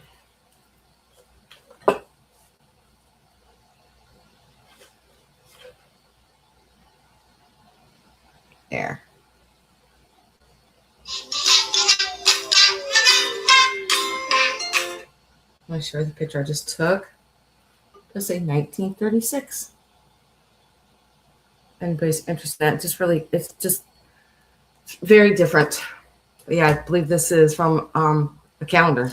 There. I'm going to show you the picture I just took. Let's say 1936. Anybody's interested in that? It's just very different. Yeah, I believe this is from a calendar.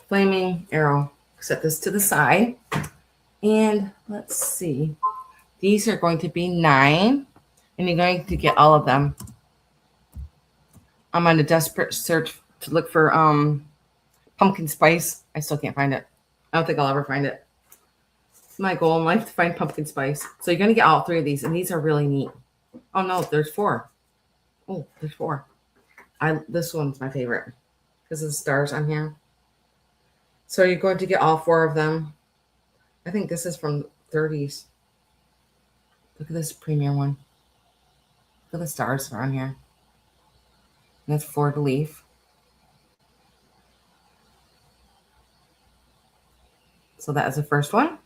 Flaming arrow. Set this to the side. And let's see. These are going to be 9. And you're going to get all of them. I'm on a desperate search to look for pumpkin spice. I still can't find it. I don't think I'll ever find it. It's my goal in life to find pumpkin spice. So you're going to get all 3 of these. And these are really neat. Oh, no, there's 4. Oh, there's 4. This one's my favorite because of the stars on here. So you're going to get all 4 of them. I think this is from 30s. Look at this premier one. Look at the stars that are on here. And that's fleur de lis. So that is the first one.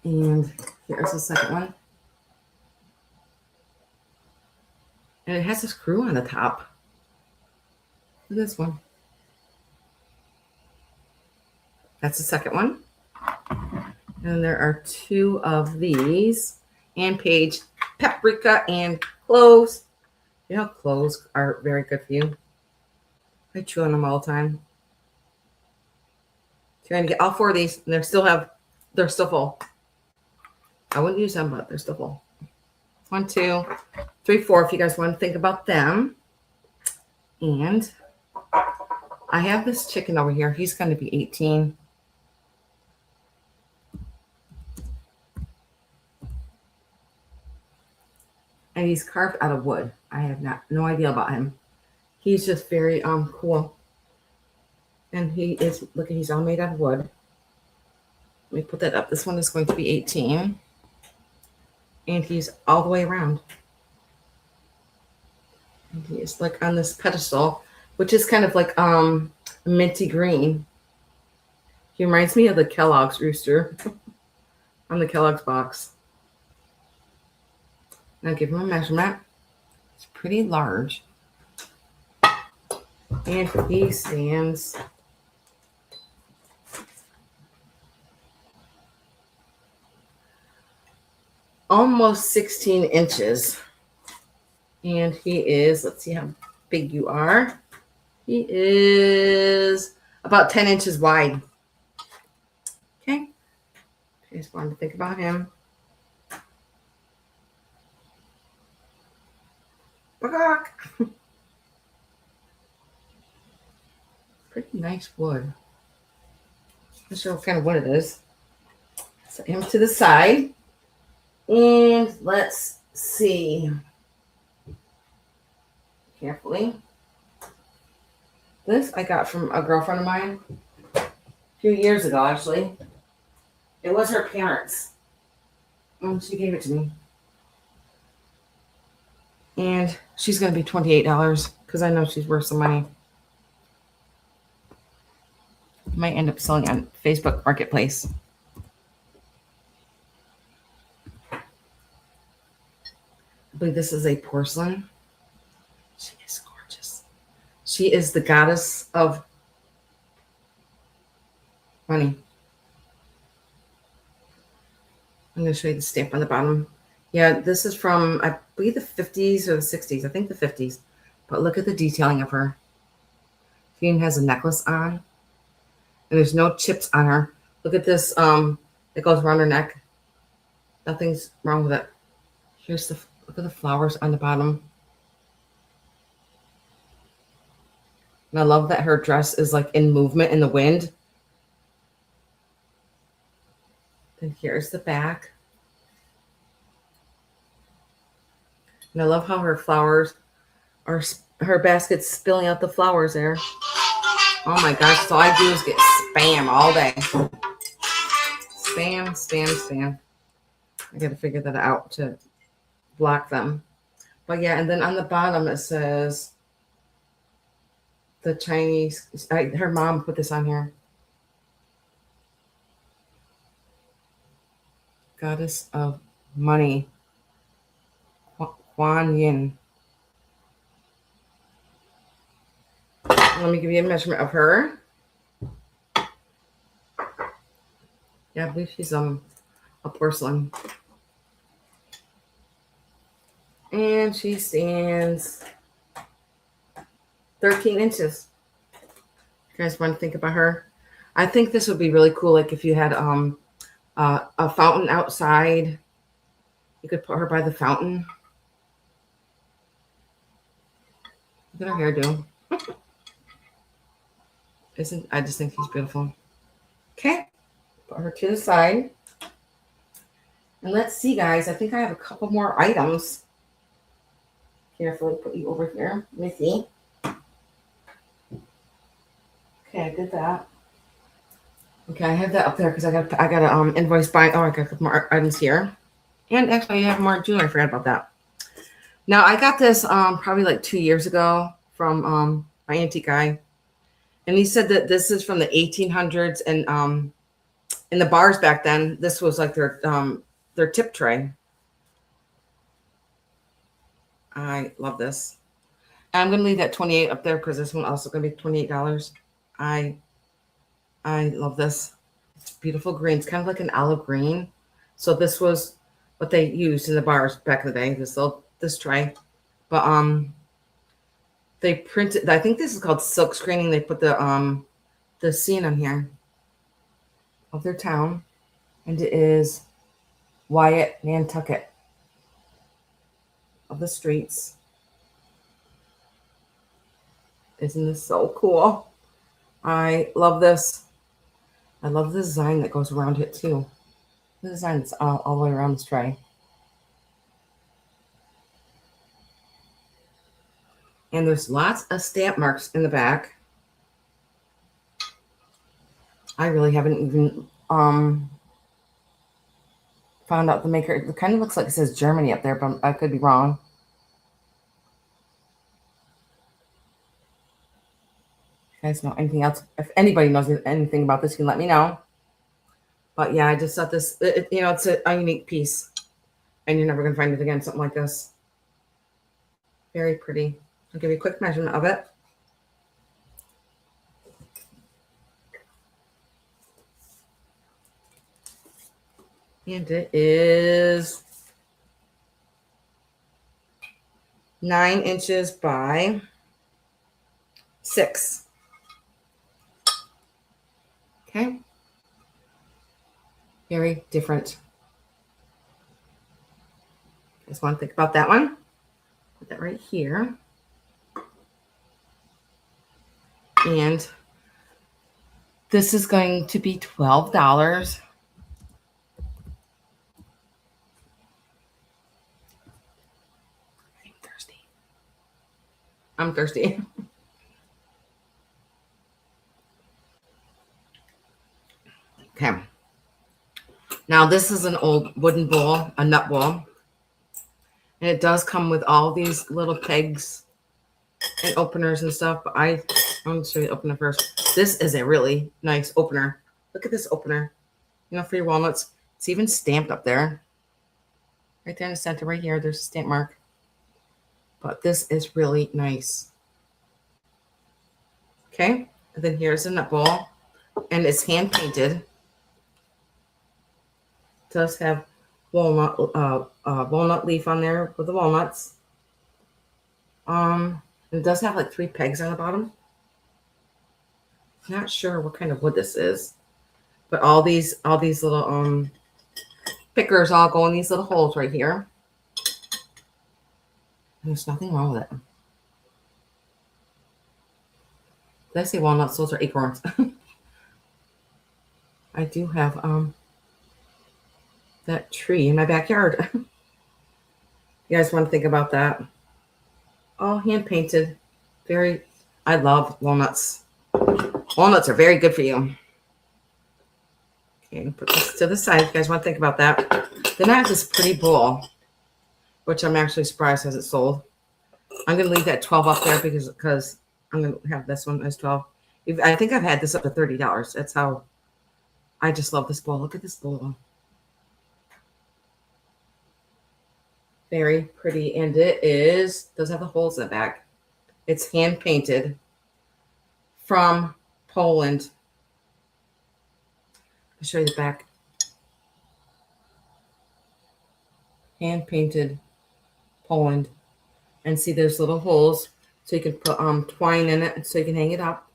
And here's the second one. And it has a screw on the top. Look at this one. That's the second one. And there are 2 of these. And Paige, paprika and cloves. You know, cloves are very good for you. I chew on them all the time. So you're going to get all 4 of these. And they're still full. I wouldn't use them, but they're still full. 1, 2, 3, 4 if you guys want to think about them. And I have this chicken over here. He's going to be 18. And he's carved out of wood. I have no idea about him. He's just very cool. And he's all made out of wood. Let me put that up. This one is going to be 18. And he's all the way around. And he is like on this pedestal, which is kind of like minty green. He reminds me of the Kellogg's rooster on the Kellogg's box. Now give him a measurement. It's pretty large. And he stands almost 16 inches. And he is, let's see how big you are. He is about 10 inches wide. Okay. I just wanted to think about him. Pretty nice wood. Not sure what kind of wood it is. Set him to the side. And let's see. Carefully. This I got from a girlfriend of mine a few years ago, actually. It was her parents. And she gave it to me. And she's going to be $28 because I know she's worth some money. Might end up selling on Facebook Marketplace. I believe this is a porcelain. She is gorgeous. She is the goddess of money. I'm going to show you the stamp on the bottom. Yeah, this is from, I believe, the 50s or the 60s. I think the 50s. But look at the detailing of her. She even has a necklace on. And there's no chips on her. Look at this. It goes around her neck. Nothing's wrong with it. Here's the Look at the flowers on the bottom. And I love that her dress is like in movement in the wind. And here's the back. And I love how her flowers are, her basket's spilling out the flowers there. Oh my gosh, so all I do is get spam all day. Spam, spam, spam. I got to figure that out to block them. But yeah, and then on the bottom it says the Chinese, her mom put this on here. Goddess of Money, Kuan Yin. Let me give you a measurement of her. Yeah, I believe she's a porcelain. And she stands 13 inches. You guys want to think about her? I think this would be really cool. Like if you had a fountain outside, you could put her by the fountain. Look at her hairdo. I just think she's beautiful. Okay, put her to the side. And let's see, guys. I think I have a couple more items. Carefully put you over here. Let me see. Okay, I did that. Okay, I have that up there because I got a invoice buying. Oh, I got a couple more items here. And actually, I have more jewelry. I forgot about that. Now, I got this probably like 2 years ago from my antique guy. And he said that this is from the 1800s. And in the bars back then, this was like their tip tray. I love this. And I'm going to leave that 28 up there because this one also going to be $28. I love this. It's beautiful green. It's kind of like an olive green. So this was what they used in the bars back in the day. This tray, but they printed. I think this is called silk screening. They put the scene on here of their town, and it is Wyatt, Nantucket, of the streets. Isn't this so cool? I love this. I love the design that goes around it too. The design is all the way around this tray. And there's lots of stamp marks in the back. I really haven't even found out the maker. It kind of looks like it says Germany up there, but I could be wrong. You guys know anything else? If anybody knows anything about this, you can let me know. But yeah, I just thought this, it's a unique piece. And you're never going to find it again, something like this. Very pretty. I'll give you a quick measurement of it. And it is 9 inches by 6. Okay. Very different. Just want to think about that one. Put that right here. And this is going to be $12. I'm thirsty. Okay. Now this is an old wooden bowl, a nut bowl. And it does come with all these little pegs and openers and stuff. But I'm going to show you the opener first. This is a really nice opener. Look at this opener. For your walnuts. It's even stamped up there. Right there in the center, right here. There's a stamp mark. But this is really nice. Okay. And then here's a nut bowl. And it's hand painted. It does have walnut leaf on there with the walnuts. It does have like 3 pegs on the bottom. Not sure what kind of wood this is, but all these little pickers all go in these little holes right here. There's nothing wrong with it. Did I say walnuts? Those are acorns. I do have that tree in my backyard. You guys want to think about that? All hand painted. I love walnuts. Walnuts are very good for you. Okay, put this to the side. You guys want to think about that? Then I have this pretty bowl, which I'm actually surprised hasn't sold. I'm going to leave that 12 up there because I'm going to have this one as 12. I think I've had this up to $30. That's how I just love this bowl. Look at this bowl. Very pretty. And it does have the holes in the back. It's hand painted from Poland. I'll show you the back. Hand painted Poland. And see there's little holes so you can put twine in it so you can hang it up.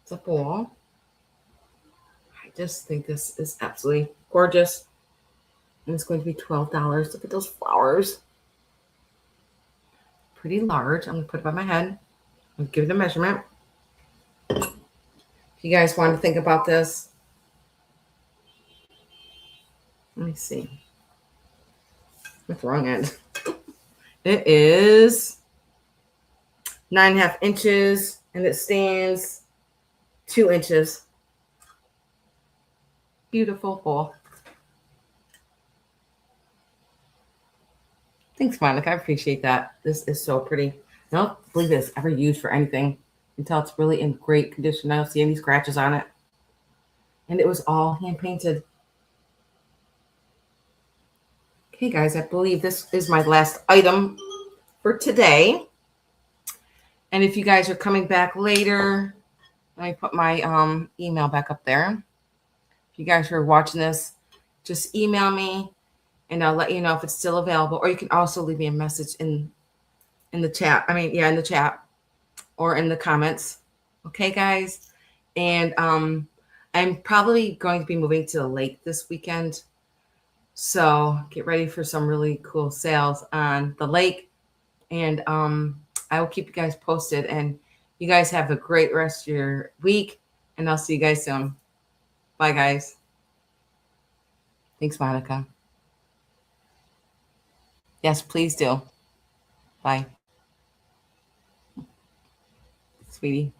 It's a bowl. I just think this is absolutely gorgeous. And it's going to be $12. Look at those flowers. Pretty large. I'm going to put it by my head. I'll give it a measurement. If you guys want to think about this. Let me see. What's the wrong end? It is 9.5 inches and it stands 2 inches. Beautiful bowl. Thanks, Monica. I appreciate that. This is so pretty. I don't believe it's ever used for anything until it's really in great condition. I don't see any scratches on it. And it was all hand painted. Okay, guys, I believe this is my last item for today. And if you guys are coming back later, let me put my email back up there. If you guys are watching this, just email me and I'll let you know if it's still available. Or you can also leave me a message in the chat. In the chat or in the comments. Okay, guys. And I'm probably going to be moving to the lake this weekend. So get ready for some really cool sales on the lake. And I will keep you guys posted. And you guys have a great rest of your week. And I'll see you guys soon. Bye, guys. Thanks, Monica. Yes, please do. Bye. Sweetie.